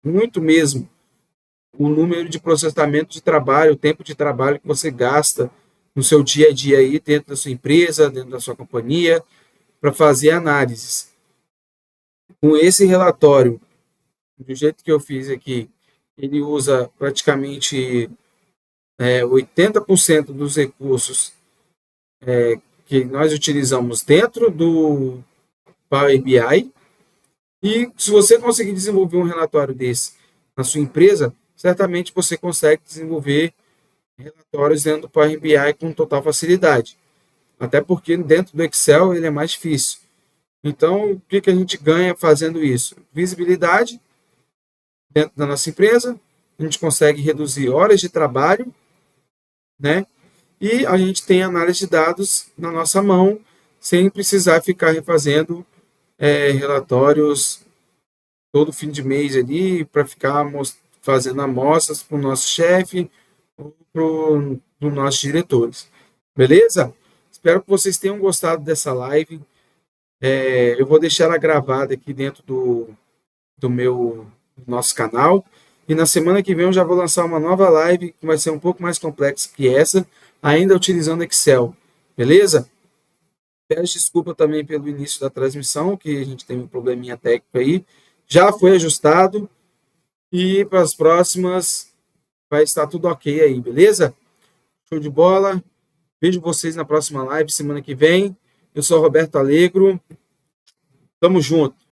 muito mesmo o número de processamento de trabalho, o tempo de trabalho que você gasta no seu dia a dia aí dentro da sua empresa, dentro da sua companhia, para fazer análises. Com esse relatório, do jeito que eu fiz aqui, ele usa praticamente 80% dos recursos que nós utilizamos dentro do Power BI. E se você conseguir desenvolver um relatório desse na sua empresa, certamente você consegue desenvolver relatórios dentro do Power BI com total facilidade. Até porque dentro do Excel ele é mais difícil. Então, o que a gente ganha fazendo isso? Visibilidade dentro da nossa empresa, a gente consegue reduzir horas de trabalho, né? E a gente tem análise de dados na nossa mão, sem precisar ficar refazendo relatórios todo fim de mês ali, para ficar fazendo amostras para o nosso chefe ou para os nossos diretores. Beleza? Espero que vocês tenham gostado dessa live. Eu vou deixar ela gravada aqui dentro do nosso canal. E na semana que vem eu já vou lançar uma nova live que vai ser um pouco mais complexa que essa, ainda utilizando Excel. Beleza? Peço desculpa também pelo início da transmissão, que a gente teve um probleminha técnico aí. Já foi ajustado. E para as próximas vai estar tudo ok aí, beleza? Show de bola. Vejo vocês na próxima live, semana que vem. Eu sou Roberto Alegro. Tamo junto.